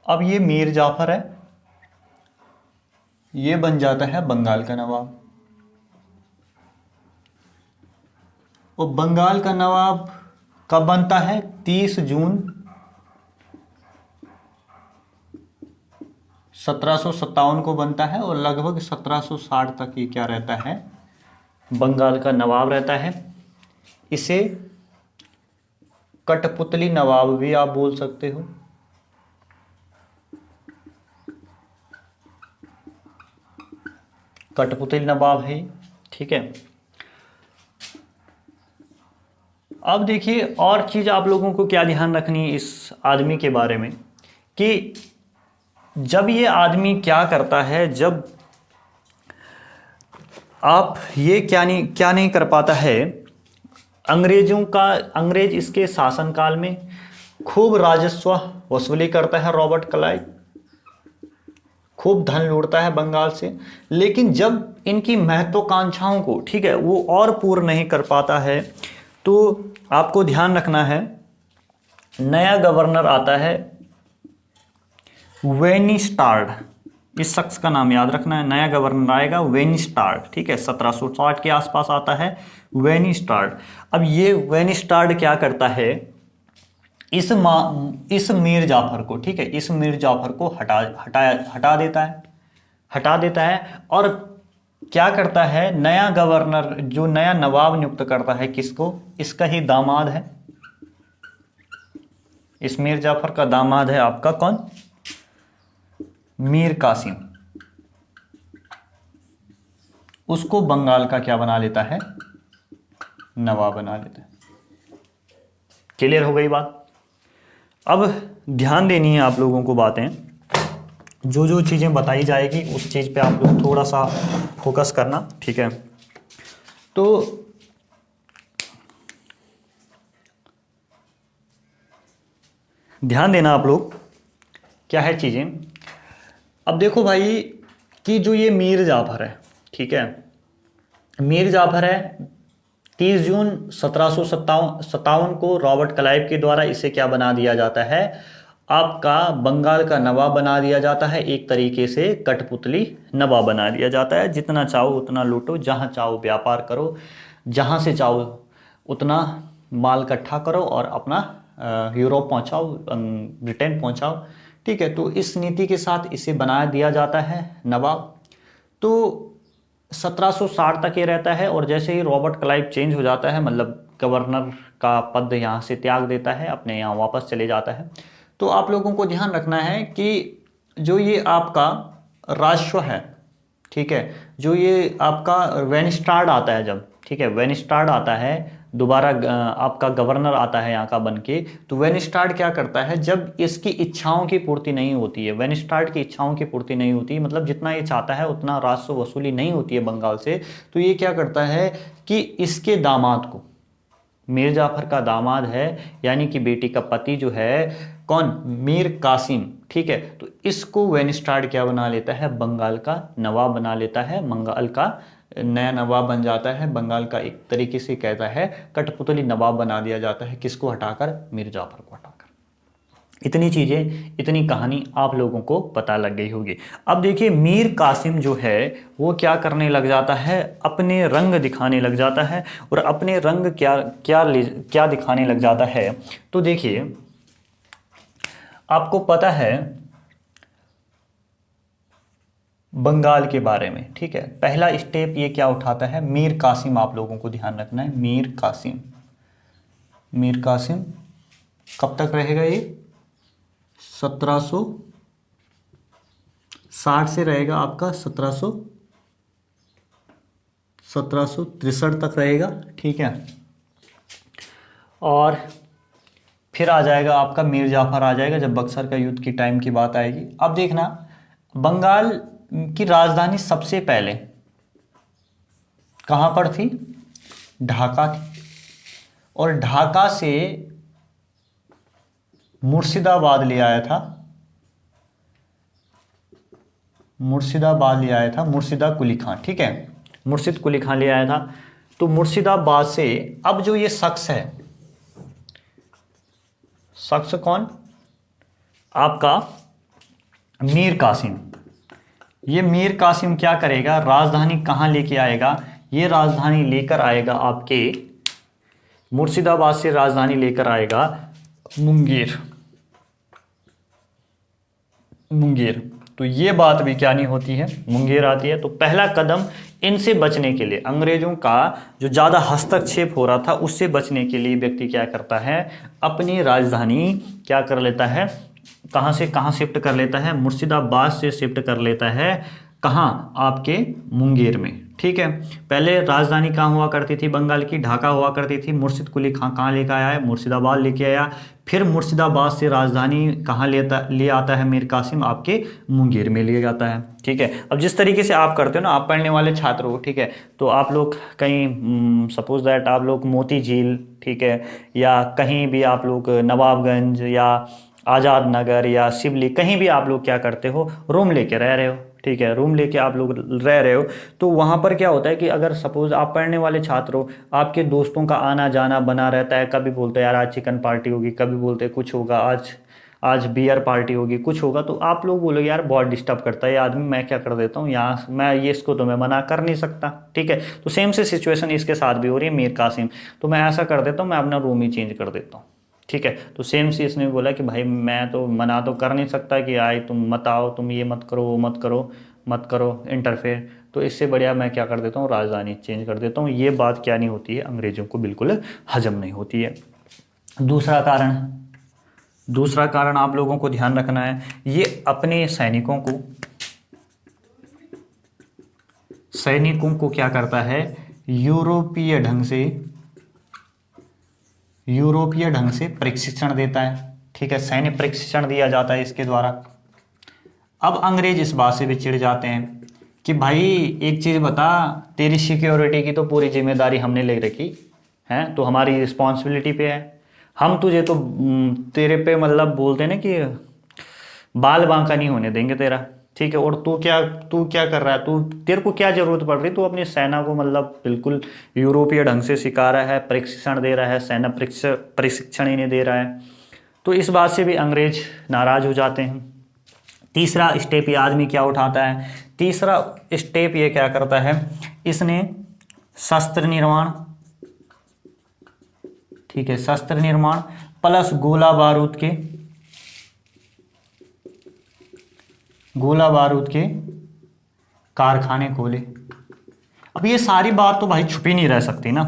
Speaker 1: अब ये मीर जाफर है, ये बन जाता है बंगाल का नवाब। और बंगाल का नवाब कब बनता है? 30 जून 1757 को बनता है, और लगभग 1760 तक ये क्या रहता है, बंगाल का नवाब रहता है। इसे कठपुतली नवाब भी आप बोल सकते हो। कठपुतली नवाब है, ठीक है। अब देखिए और चीज़ आप लोगों को क्या ध्यान रखनी है इस आदमी के बारे में, कि जब ये आदमी क्या करता है, जब आप ये क्या नहीं कर पाता है, अंग्रेज इसके शासनकाल में खूब राजस्व वसूली करता है, रॉबर्ट क्लाइव खूब धन लूटता है बंगाल से, लेकिन जब इनकी महत्वाकांक्षाओं को, ठीक है, वो और पूर्ण नहीं कर पाता है, तो आपको ध्यान रखना है, नया गवर्नर आता है वेनिस्टार्ड, इस शख्स का नाम याद रखना है, नया गवर्नर आएगा वेनिस्टार्ड, ठीक है, 1760 के आसपास आता है वेनिस्टार्ड। अब ये वेनिस्टार्ड क्या करता है, इस मीर जाफर को, ठीक है, इस मीर जाफर को हटा देता है और क्या करता है, नया गवर्नर जो नया नवाब नियुक्त करता है, किसको, इसका ही दामाद है, इस मीर जाफर का दामाद है आपका कौन, मीर कासिम। उसको बंगाल का क्या बना लेता है, नवाब बना लेता है। क्लियर हो गई बात। अब ध्यान देनी है आप लोगों को बातें, जो जो चीज़ें बताई जाएगी उस चीज़ पे आप लोग थोड़ा सा फोकस करना, ठीक है। तो ध्यान देना आप लोग, क्या है चीज़ें। अब देखो भाई कि जो ये मीर जाफर है, ठीक है, मीर जाफर है, 30 जून 1757 को रॉबर्ट क्लाइव के द्वारा इसे क्या बना दिया जाता है, आपका बंगाल का नवाब बना दिया जाता है, एक तरीके से कठपुतली नवाब बना दिया जाता है। जितना चाहो उतना लूटो, जहाँ चाहो व्यापार करो, जहाँ से चाहो उतना माल इकट्ठा करो और अपना यूरोप पहुँचाओ, ब्रिटेन पहुँचाओ, ठीक है। तो इस नीति के साथ इसे बना दिया जाता है नवाब। तो 1760 तक ये रहता है, और जैसे ही रॉबर्ट क्लाइव चेंज हो जाता है, मतलब गवर्नर का पद यहाँ से त्याग देता है, अपने यहाँ वापस चले जाता है। तो आप लोगों को ध्यान रखना है कि जो ये आपका राजस्व है, ठीक है, जो ये आपका वेनस्टार्ड आता है जब, ठीक है, वेनस्टार्ड आता है दोबारा आपका गवर्नर आता है यहाँ का बन के, तो वेनस्टार्ड क्या करता है जब इसकी इच्छाओं की पूर्ति नहीं होती है, वेनस्टार्ड की इच्छाओं की पूर्ति नहीं होती, मतलब जितना ये चाहता है उतना राजस्व वसूली नहीं होती है बंगाल से, तो ये क्या करता है कि इसके दामाद को, मीर जाफर का दामाद है यानी कि बेटी का पति जो है कौन, मीर कासिम, ठीक है, तो इसको वेनस्टार्ड क्या बना लेता है, बंगाल का नवाब बना लेता है, बंगाल का नया नवाब बन जाता है, बंगाल का एक तरीके से कहता है कठपुतली नवाब बना दिया जाता है, किसको हटाकर, मीर जाफर को हटाकर। इतनी चीज़ें, इतनी कहानी आप लोगों को पता लग गई होगी। अब देखिए मीर कासिम जो है वो क्या करने लग जाता है, अपने रंग दिखाने लग जाता है, और अपने रंग क्या क्या क्या दिखाने लग जाता है, तो देखिए आपको पता है बंगाल के बारे में, ठीक है, पहला स्टेप ये क्या उठाता है, मीर कासिम, आप लोगों को ध्यान रखना है, मीर कासिम, मीर कासिम कब तक रहेगा ये, 1760 से रहेगा आपका 1763 तक रहेगा, ठीक है, और फिर आ जाएगा आपका मीर जाफर आ जाएगा जब बक्सर का युद्ध की टाइम की बात आएगी। अब देखना बंगाल की राजधानी सबसे पहले कहां पर थी, ढाका थी, और ढाका से मुर्शिदाबाद ले आया था, मुर्शिदाबाद ले आया था मुर्शिदा कुली खां, ठीक है, मुर्शिद कुली खां ले आया था। तो मुर्शिदाबाद से अब जो ये शख्स है, शख्स कौन, आपका मीर कासिम, ये मीर कासिम क्या करेगा, राजधानी कहां लेके आएगा, ये राजधानी लेकर आएगा आपके मुर्शिदाबाद से, राजधानी लेकर आएगा मुंगेर, मुंगेर। तो ये बात भी क्या नहीं होती है, मुंगेर आती है। तो पहला कदम इनसे बचने के लिए, अंग्रेजों का जो ज़्यादा हस्तक्षेप हो रहा था उससे बचने के लिए व्यक्ति क्या करता है, अपनी राजधानी क्या कर लेता है, कहाँ से कहाँ शिफ्ट कर लेता है, मुर्शिदाबाद से शिफ्ट कर लेता है, कहाँ, आपके मुंगेर में, ठीक है। पहले राजधानी कहाँ हुआ करती थी बंगाल की, ढाका हुआ करती थी, मुर्शिद कुली खां कहाँ लेकर आया है, मुर्शिदाबाद लेके आया, फिर मुर्शिदाबाद से राजधानी कहाँ ले आता है मीर कासिम, आपके मुंगेर में ले जाता है, ठीक है। अब जिस तरीके से आप करते हो ना, आप पढ़ने वाले छात्र हो, ठीक है, तो आप लोग कहीं सपोज दैट आप लोग मोती झील, ठीक है, या कहीं भी आप लोग नवाबगंज या आज़ाद नगर या सिवली, कहीं भी आप लोग क्या करते हो, रूम लेके रह रहे हो, ठीक है, रूम लेके आप लोग रह रहे हो, तो वहाँ पर क्या होता है कि अगर सपोज आप पढ़ने वाले छात्र हो, आपके दोस्तों का आना जाना बना रहता है, कभी बोलते हैं यार आज चिकन पार्टी होगी, कभी बोलते हैं कुछ होगा, आज बियर पार्टी होगी, कुछ होगा, तो आप लोग बोलोगे यार बहुत डिस्टर्ब करता है ये आदमी, मैं क्या कर देता हूँ यहाँ, मैं ये इसको तो मैं मना कर नहीं सकता, ठीक है। तो सेम से सिचुएशन इसके साथ भी हो रही है मीर कासिम, तो मैं ऐसा कर देता हूँ, मैं अपना रूम ही चेंज कर देता हूँ, ठीक है। तो सेम से इसने बोला कि भाई मैं तो मना तो कर नहीं सकता कि आए तुम मत आओ, तुम ये मत करो, वो मत करो, मत करो इंटरफेयर, तो इससे बढ़िया मैं क्या कर देता हूँ, राजधानी चेंज कर देता हूँ। ये बात क्या नहीं होती है, अंग्रेजों को बिल्कुल हजम नहीं होती है। दूसरा कारण आप लोगों को ध्यान रखना है, ये अपने सैनिकों को क्या करता है, यूरोपीय ढंग से प्रशिक्षण देता है, ठीक है, सैन्य प्रशिक्षण दिया जाता है इसके द्वारा। अब अंग्रेज इस बात से भी चिढ़ जाते हैं कि भाई एक चीज़ बता, तेरी सिक्योरिटी की तो पूरी जिम्मेदारी हमने ले रखी है, तो हमारी रिस्पॉन्सिबिलिटी पे है, हम तुझे तो तेरे पे मतलब बोलते हैं ना कि बाल बांका नहीं होने देंगे तेरा, ठीक है। और तू क्या कर रहा है, तेरे को क्या जरूरत पड़ रही, तू अपनी सेना को मतलब बिल्कुल यूरोपीय ढंग से सिखा रहा है, प्रशिक्षण दे रहा है, सेना प्रशिक्षण ही नहीं दे रहा है। तो इस बात से भी अंग्रेज नाराज हो जाते हैं। तीसरा स्टेप ये आदमी क्या उठाता है, तीसरा स्टेप ये क्या करता है, इसने शस्त्र निर्माण, ठीक है, शस्त्र निर्माण प्लस गोला बारूद के कारखाने खोले। अब ये सारी बात तो भाई छुपी नहीं रह सकती ना,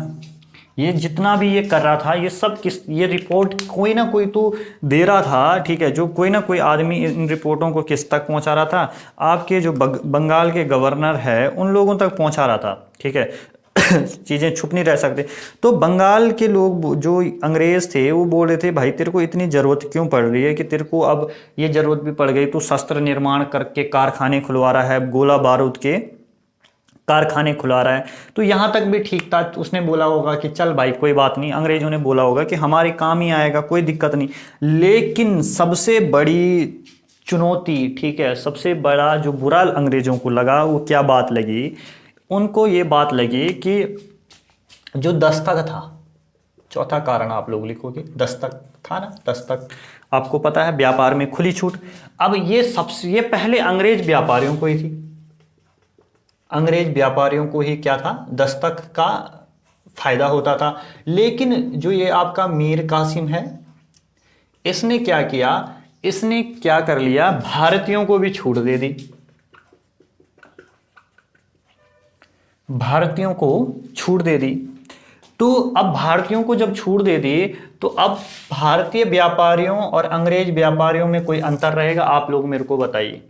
Speaker 1: ये जितना भी ये कर रहा था, ये सब ये रिपोर्ट कोई ना कोई तो दे रहा था, ठीक है, जो कोई ना कोई आदमी इन रिपोर्टों को किस तक पहुंचा रहा था, आपके जो बंगाल के गवर्नर है उन लोगों तक पहुंचा रहा था, ठीक है। चीज़ें छुप नहीं रह सकते। तो बंगाल के लोग जो अंग्रेज थे वो बोल रहे थे भाई तेरे को इतनी ज़रूरत क्यों पड़ रही है कि तेरे को अब ये ज़रूरत भी पड़ गई, तो शस्त्र निर्माण करके कारखाने खुलवा रहा है, गोला बारूद के कारखाने खुला रहा है। तो यहाँ तक भी ठीक था, उसने बोला होगा कि चल भाई कोई बात नहीं, अंग्रेजों ने बोला होगा कि हमारे काम ही आएगा, कोई दिक्कत नहीं। लेकिन सबसे बड़ी चुनौती, ठीक है, सबसे बड़ा जो बुरा अंग्रेजों को लगा वो क्या बात लगी, उनको ये बात लगी कि जो दस्तक था, चौथा कारण आप लोग लिखोगे, दस्तक था ना, दस्तक आपको पता है व्यापार में खुली छूट। अब ये पहले अंग्रेज व्यापारियों को ही थी, अंग्रेज व्यापारियों को ही क्या था, दस्तक का फायदा होता था। लेकिन जो ये आपका मीर कासिम है, इसने क्या किया, इसने क्या कर लिया, भारतीयों को भी छूट दे दी, भारतीयों को छूट दे दी। तो अब भारतीयों को जब छूट दे दी तो अब भारतीय व्यापारियों और अंग्रेज व्यापारियों में कोई अंतर रहेगा, आप लोग मेरे को बताइए,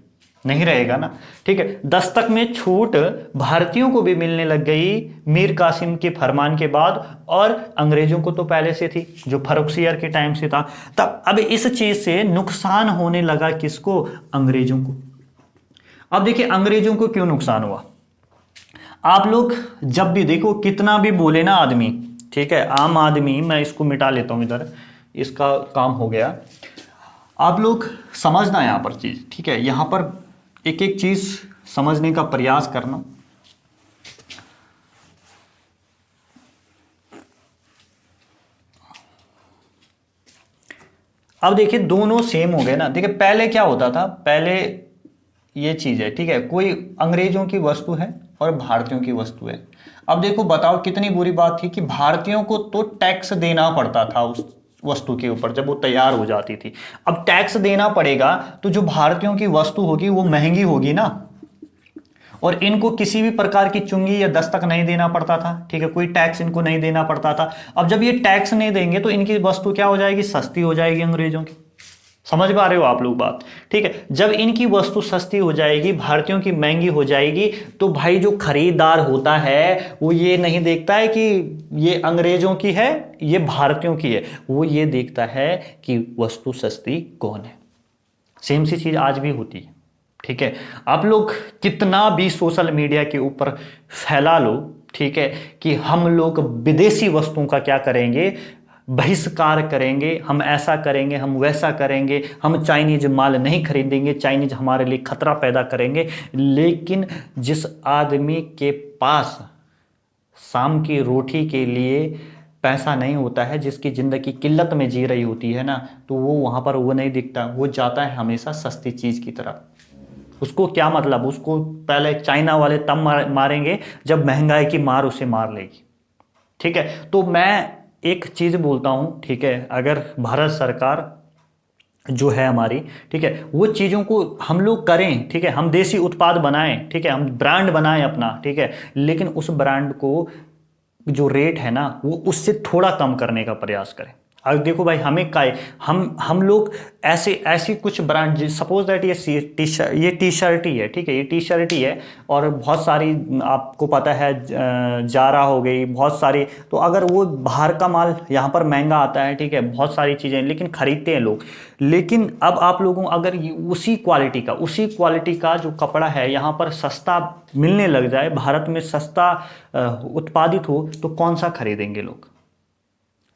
Speaker 1: नहीं रहेगा ना, ठीक है। दस्तक में छूट भारतीयों को भी मिलने लग गई मीर कासिम के फरमान के बाद, और अंग्रेजों को तो पहले से थी, जो फर्रुखसियर के टाइम से था। तब अब इस चीज से नुकसान होने लगा किसको, अंग्रेजों को। अब देखिए अंग्रेजों को क्यों नुकसान हुआ, आप लोग जब भी देखो कितना भी बोले ना आदमी, ठीक है, आम आदमी, मैं इसको मिटा लेता हूं इधर, इसका काम हो गया। आप लोग समझना यहां पर चीज, ठीक है, यहां पर एक एक चीज समझने का प्रयास करना। अब देखिए दोनों सेम हो गए ना। देखिए पहले क्या होता था, पहले ये चीज है, ठीक है, कोई अंग्रेजों की वस्तु है और भारतीयों की वस्तु है। अब देखो बताओ कितनी बुरी बात थी कि भारतीयों को तो टैक्स देना पड़ता था उस वस्तु के ऊपर जब वो तैयार हो जाती थी। अब टैक्स देना पड़ेगा तो जो भारतीयों की वस्तु होगी वो महंगी होगी ना, और इनको किसी भी प्रकार की चुंगी या दस्तक नहीं देना पड़ता था, ठीक है, कोई टैक्स इनको नहीं देना पड़ता था। अब जब ये टैक्स नहीं देंगे तो इनकी वस्तु क्या हो जाएगी, सस्ती हो जाएगी अंग्रेजों की। समझ पा रहे हो आप लोग बात, ठीक है। जब इनकी वस्तु सस्ती हो जाएगी, भारतीयों की महंगी हो जाएगी, तो भाई जो खरीदार होता है वो ये नहीं देखता है कि ये अंग्रेजों की है ये भारतीयों की है, वो ये देखता है कि वस्तु सस्ती कौन है। सेम सी चीज आज भी होती है, ठीक है। आप लोग कितना भी सोशल मीडिया के ऊपर फैला लो, ठीक है, कि हम लोग विदेशी वस्तुओं का क्या करेंगे, बहिष्कार करेंगे, हम ऐसा करेंगे, हम वैसा करेंगे, हम चाइनीज माल नहीं खरीदेंगे, चाइनीज हमारे लिए खतरा पैदा करेंगे। लेकिन जिस आदमी के पास शाम की रोटी के लिए पैसा नहीं होता है, जिसकी जिंदगी किल्लत में जी रही होती है ना, तो वो वहां पर वो नहीं दिखता, वो जाता है हमेशा सस्ती चीज की तरफ। उसको क्या मतलब, उसको पहले चाइना वाले तब मारेंगे जब महंगाई की मार उसे मार लेगी, ठीक है। तो मैं एक चीज बोलता हूं, ठीक है, अगर भारत सरकार जो है हमारी, ठीक है, वो चीजों को हम लोग करें, ठीक है, हम देसी उत्पाद बनाएं, ठीक है, हम ब्रांड बनाएं अपना, ठीक है, लेकिन उस ब्रांड को जो रेट है ना वो उससे थोड़ा कम करने का प्रयास करें। अब देखो भाई हमें काय हम लोग ऐसी कुछ ब्रांड, सपोज दैट ये टी शर्ट ही है, ठीक है, ये टी शर्ट ही है, और बहुत सारी आपको पता है जारा हो गई, बहुत सारी, तो अगर वो बाहर का माल यहाँ पर महंगा आता है, ठीक है, बहुत सारी चीज़ें, लेकिन खरीदते हैं लोग। लेकिन अब आप लोगों अगर उसी क्वालिटी का जो कपड़ा है यहाँ पर सस्ता मिलने लग जाए, भारत में सस्ता उत्पादित हो, तो कौन सा खरीदेंगे लोग,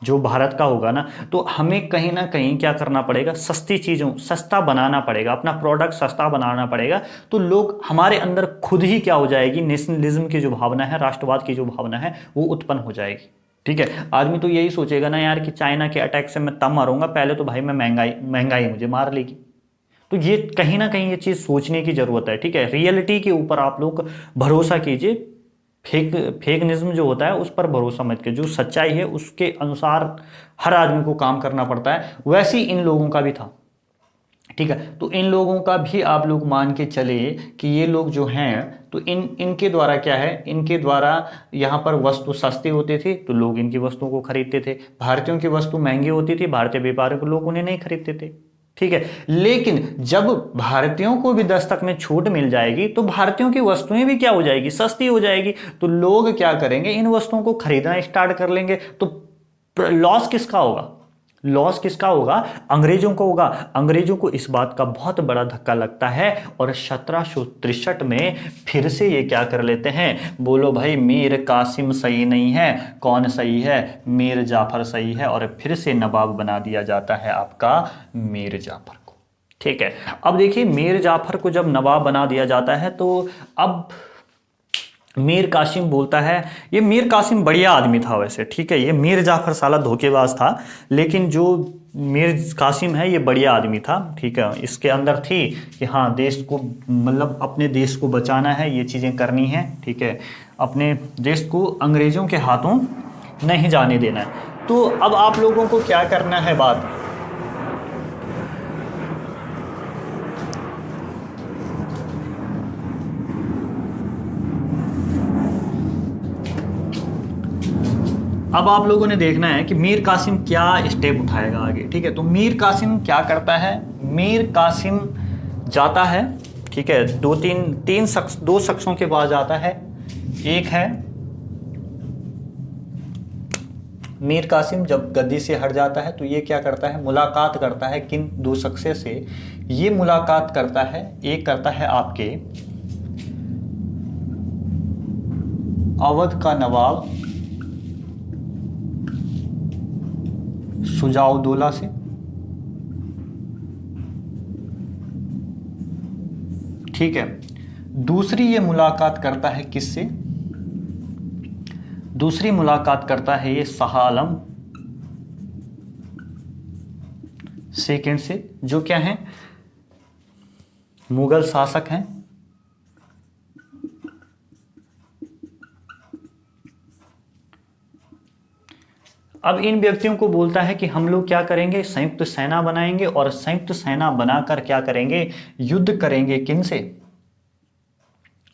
Speaker 1: जो भारत का होगा ना। तो हमें कहीं ना कहीं क्या करना पड़ेगा, सस्ती चीज़ों, सस्ता बनाना पड़ेगा, अपना प्रोडक्ट सस्ता बनाना पड़ेगा। तो लोग हमारे अंदर खुद ही क्या हो जाएगी, नेशनलिज्म की जो भावना है, राष्ट्रवाद की जो भावना है वो उत्पन्न हो जाएगी, ठीक है। आदमी तो यही सोचेगा ना यार कि चाइना के अटैक से मैं तब मरूंगा, पहले तो भाई मैं महंगाई मुझे मार लेगी। तो ये कहीं ना कहीं ये चीज़ सोचने की ज़रूरत है, ठीक है। रियलिटी के ऊपर आप लोग भरोसा कीजिए, फेकनिज्म जो होता है उस पर भरोसा मत कीजिए। जो सच्चाई है उसके अनुसार हर आदमी को काम करना पड़ता है, वैसे ही इन लोगों का भी था, ठीक है। तो इन लोगों का भी आप लोग मान के चले कि ये लोग जो हैं तो इनके द्वारा क्या है, इनके द्वारा यहाँ पर वस्तु सस्ती होती थी तो लोग इनकी वस्तुओं को खरीदते थे, भारतीयों की वस्तु महंगी होती थी, भारतीय व्यापारियों को लोग उन्हें नहीं खरीदते थे। ठीक है। लेकिन जब भारतीयों को भी 10 तक में छूट मिल जाएगी तो भारतीयों की वस्तुएं भी क्या हो जाएगी, सस्ती हो जाएगी। तो लोग क्या करेंगे, इन वस्तुओं को खरीदना स्टार्ट कर लेंगे। तो लॉस किसका होगा, लॉस किसका होगा, अंग्रेजों को होगा। अंग्रेजों को इस बात का बहुत बड़ा धक्का लगता है और 1763 में फिर से ये क्या कर लेते हैं, बोलो भाई मीर कासिम सही नहीं है, कौन सही है, मीर जाफर सही है, और फिर से नवाब बना दिया जाता है आपका मीर जाफर को। ठीक है। अब देखिए मीर जाफर को जब नवाब बना दिया जाता है तो अब मीर कासिम बोलता है, ये मीर कासिम बढ़िया आदमी था वैसे, ठीक है, ये मीर जाफर साला धोखेबाज था, लेकिन जो मीर कासिम है ये बढ़िया आदमी था। ठीक है। इसके अंदर थी कि हाँ देश को, मतलब अपने देश को बचाना है, ये चीज़ें करनी है। ठीक है। अपने देश को अंग्रेज़ों के हाथों नहीं जाने देना है। तो अब आप लोगों को क्या करना है, बात अब आप लोगों ने देखना है कि मीर कासिम क्या स्टेप उठाएगा आगे। ठीक है। तो मीर कासिम क्या करता है, मीर कासिम जाता है, ठीक है, दो शख्सों के पास जाता है। एक है मीर कासिम जब गद्दी से हट जाता है तो ये क्या करता है, मुलाकात करता है किन दो शख्से से, ये मुलाकात करता है, एक करता है आपके अवध का नवाब सुजाउद्दौला से। ठीक है। दूसरी ये मुलाकात करता है किससे, दूसरी मुलाकात करता है ये शाह आलम सेकंड से, जो क्या है, मुगल शासक हैं। अब इन व्यक्तियों को बोलता है कि हम लोग क्या करेंगे, संयुक्त सेना बनाएंगे और संयुक्त सेना बनाकर क्या करेंगे, युद्ध करेंगे किनसे,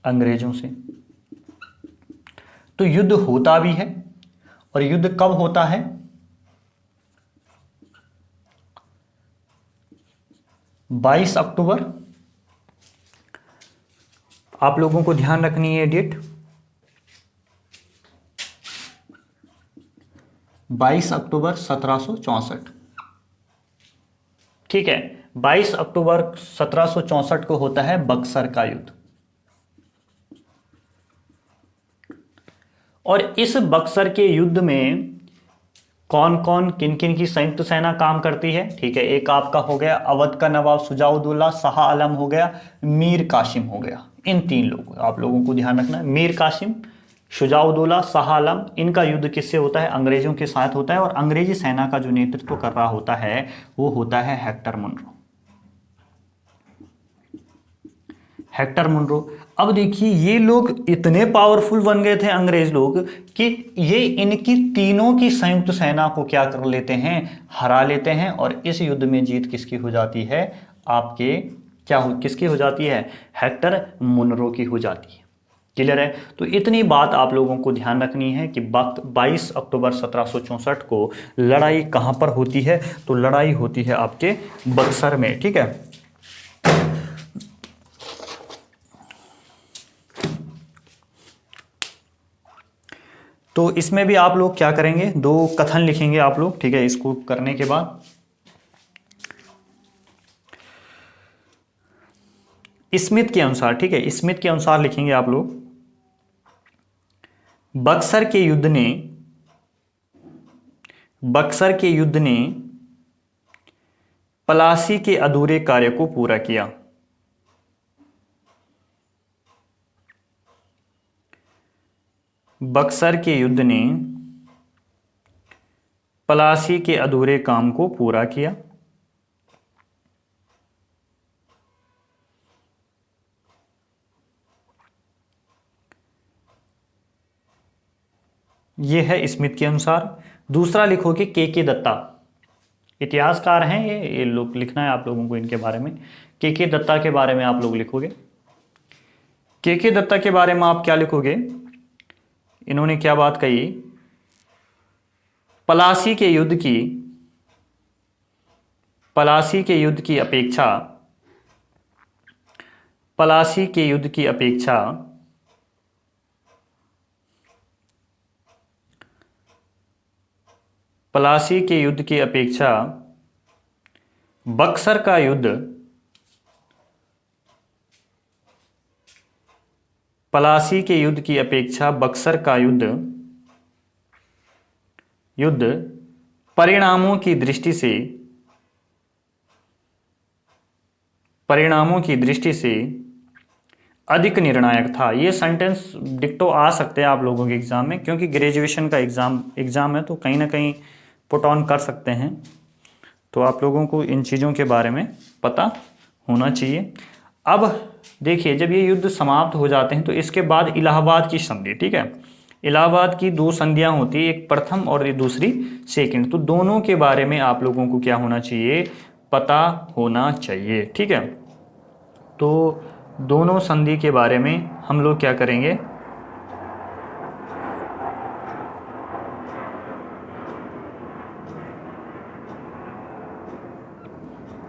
Speaker 1: अंग्रेजों से। तो युद्ध होता भी है, और युद्ध कब होता है, 22 अक्टूबर। आप लोगों को ध्यान रखनी है डेट, 22 अक्टूबर 1764। ठीक है। 22 अक्टूबर 1764 को होता है बक्सर का युद्ध। और इस बक्सर के युद्ध में कौन कौन किन किन की संयुक्त सेना काम करती है। ठीक है। एक आपका हो गया अवध का नवाब सुजाउद्दौला, शाह आलम हो गया, मीर कासिम हो गया। इन 3 लोग आप लोगों को ध्यान रखना है, मीर कासिम, शुजाउद्दौला, शाह आलम। इनका युद्ध किससे होता है, अंग्रेजों के साथ होता है। और अंग्रेजी सेना का जो नेतृत्व कर रहा होता है वो होता है हेक्टर मुनरो, हेक्टर मुनरो। अब देखिए ये लोग इतने पावरफुल बन गए थे अंग्रेज लोग कि ये इनकी तीनों की संयुक्त सेना को क्या कर लेते हैं, हरा लेते हैं। और इस युद्ध में जीत किसकी हो जाती है, आपके किसकी हो जाती है, हेक्टर मुनरो की हो जाती है। क्लियर है। तो इतनी बात आप लोगों को ध्यान रखनी है कि 22 अक्टूबर 1764 को लड़ाई कहां पर होती है, तो लड़ाई होती है आपके बक्सर में। ठीक है। तो इसमें भी आप लोग क्या करेंगे, 2 कथन लिखेंगे आप लोग। ठीक है। इसको करने के बाद स्मिथ के अनुसार, ठीक है, स्मिथ के अनुसार लिखेंगे आप लोग, बक्सर के युद्ध ने पलासी के अधूरे कार्य को पूरा किया। बक्सर के युद्ध ने पलासी के अधूरे काम को पूरा किया। यह है स्मिथ के अनुसार। दूसरा लिखोगे के दत्ता, इतिहासकार हैं ये लोग, लिखना है आप लोगों को इनके बारे में। के दत्ता के बारे में आप लोग लिखोगे। के दत्ता के बारे में आप क्या लिखोगे, इन्होंने क्या बात कही, पलासी के युद्ध की अपेक्षा पलासी के युद्ध की अपेक्षा बक्सर का युद्ध पलासी के युद्ध की अपेक्षा बक्सर का युद्ध परिणामों की दृष्टि से अधिक निर्णायक था। ये सेंटेंस डिक्टो आ सकते हैं आप लोगों के एग्जाम में, क्योंकि ग्रेजुएशन का एग्जाम है तो कहीं ना कहीं पुट ऑन कर सकते हैं। तो आप लोगों को इन चीज़ों के बारे में पता होना चाहिए। अब देखिए, जब ये युद्ध समाप्त हो जाते हैं तो इसके बाद इलाहाबाद की संधि, ठीक है, इलाहाबाद की 2 संधियां होती है, एक प्रथम और दूसरी सेकंड। तो दोनों के बारे में आप लोगों को क्या होना चाहिए, पता होना चाहिए, ठीक है। तो दोनों संधि के बारे में हम लोग क्या करेंगे,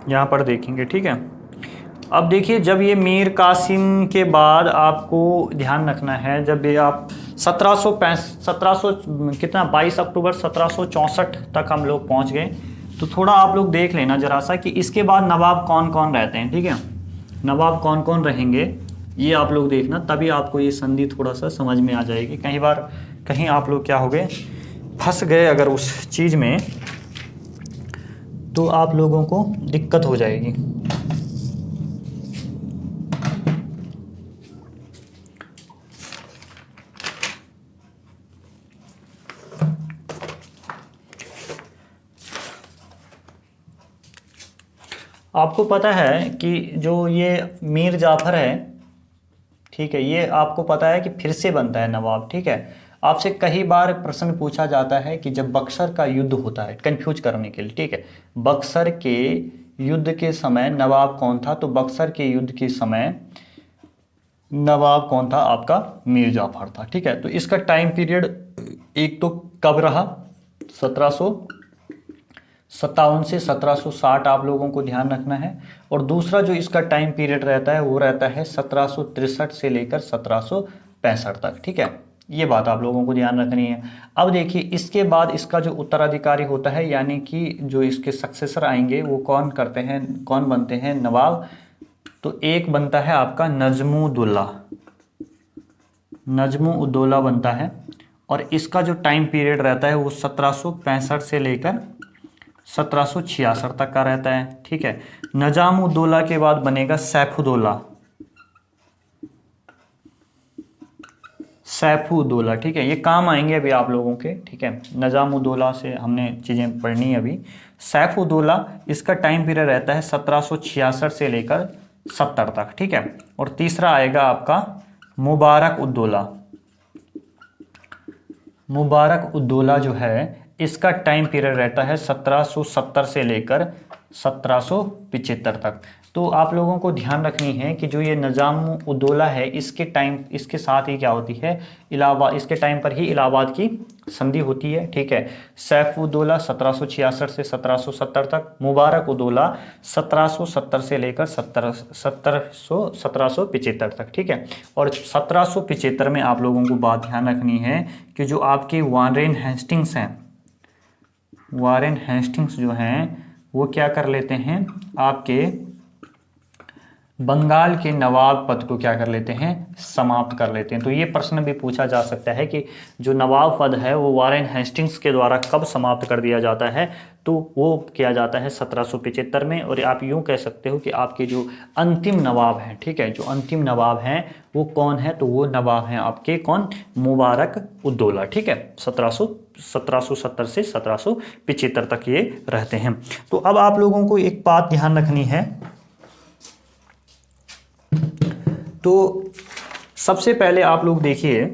Speaker 1: यहां पर देखेंगे, ठीक है। अब देखिए, जब ये मीर कासिम के बाद आपको ध्यान रखना है, जब ये आप 22 अक्टूबर 1764 तक हम लोग पहुंच गए, तो थोड़ा आप लोग देख लेना जरा सा कि इसके बाद नवाब कौन कौन रहते हैं, ठीक है, नवाब कौन कौन रहेंगे ये आप लोग देखना, तभी आपको ये संधि थोड़ा सा समझ में आ जाएगी। कहीं आप लोग क्या हो गए, फंस गए अगर उस चीज़ में, तो आप लोगों को दिक्कत हो जाएगी। आपको पता है कि जो ये मीर जाफर है, ठीक है, ये आपको पता है कि फिर से बनता है नवाब, ठीक है। आपसे कई बार प्रश्न पूछा जाता है कि जब बक्सर का युद्ध होता है, कंफ्यूज करने के लिए, ठीक है, बक्सर के युद्ध के समय नवाब कौन था, तो बक्सर के युद्ध के समय नवाब कौन था, आपका मीर जाफर था, ठीक है। तो इसका टाइम पीरियड एक तो कब रहा, 1757 से 1760 आप लोगों को ध्यान रखना है, और दूसरा जो इसका टाइम पीरियड रहता है वो रहता है 1763 से लेकर 1765 तक, ठीक है। ये बात आप लोगों को ध्यान रखनी है। अब देखिए, इसके बाद इसका जो उत्तराधिकारी होता है, यानी कि जो इसके सक्सेसर आएंगे, वो कौन बनते हैं नवाब, तो एक बनता है आपका नजमुद्दौला बनता है, और इसका जो टाइम पीरियड रहता है वो 1765 से लेकर 1766 तक का रहता है, ठीक है। नजामुद्दौला के बाद बनेगा सैफुद्दौला, ठीक है, ये काम आएंगे अभी आप लोगों के, ठीक है। नजामुद्दौला से हमने चीज़ें पढ़नी है अभी। सैफुद्दौला, इसका टाइम पीरियड रहता है 1766 से लेकर 70 तक, ठीक है। और तीसरा आएगा आपका मुबारक उद्दौला जो है, इसका टाइम पीरियड रहता है 1770 से लेकर 1775 तक। तो आप लोगों को ध्यान रखनी है कि जो ये नजामुद्दौला है, इसके साथ ही क्या होती है, इलाहाबाद, इसके टाइम पर ही इलाहाबाद की संधि होती है, ठीक है। सैफुद्दौला 1766 से 1770 तक, मुबारक-उद-दौला 1770 से लेकर 1775 तक, ठीक है। और 1775 में आप लोगों को बात ध्यान रखनी है कि जो आपके वारेन हेस्टिंग्स जो हैं वो क्या कर लेते हैं, आपके बंगाल के नवाब पद को क्या कर लेते हैं, समाप्त कर लेते हैं। तो ये प्रश्न भी पूछा जा सकता है कि जो नवाब पद है वो वारेन हेस्टिंग्स के द्वारा कब समाप्त कर दिया जाता है, तो वो किया जाता है 1775 में। और आप यूँ कह सकते हो कि आपके जो अंतिम नवाब हैं, ठीक है, जो अंतिम नवाब हैं वो कौन है, तो वो नवाब हैं आपके कौन, मुबारक-उद-दौला, ठीक है। 1770 से 1775 तक ये रहते हैं। तो अब आप लोगों को एक बात ध्यान रखनी है, तो सबसे पहले आप लोग देखिए,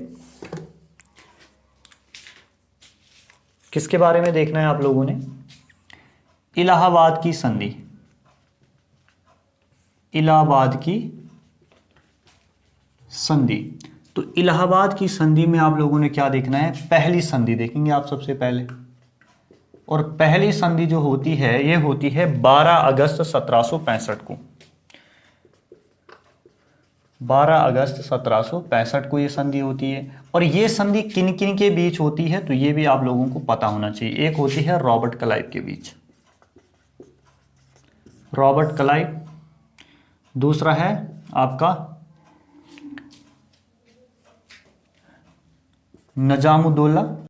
Speaker 1: किसके बारे में देखना है आप लोगों ने, इलाहाबाद की संधि, इलाहाबाद की संधि। तो इलाहाबाद की संधि में आप लोगों ने क्या देखना है, पहली संधि देखेंगे आप सबसे पहले। और पहली संधि जो होती है ये होती है 12 अगस्त 1765 को। 12 अगस्त 1765 को ये संधि होती है। और ये संधि किन किन के बीच होती है तो ये भी आप लोगों को पता होना चाहिए। एक होती है रॉबर्ट क्लाइव के बीच, रॉबर्ट क्लाइव। दूसरा है आपका निजामुद्दौला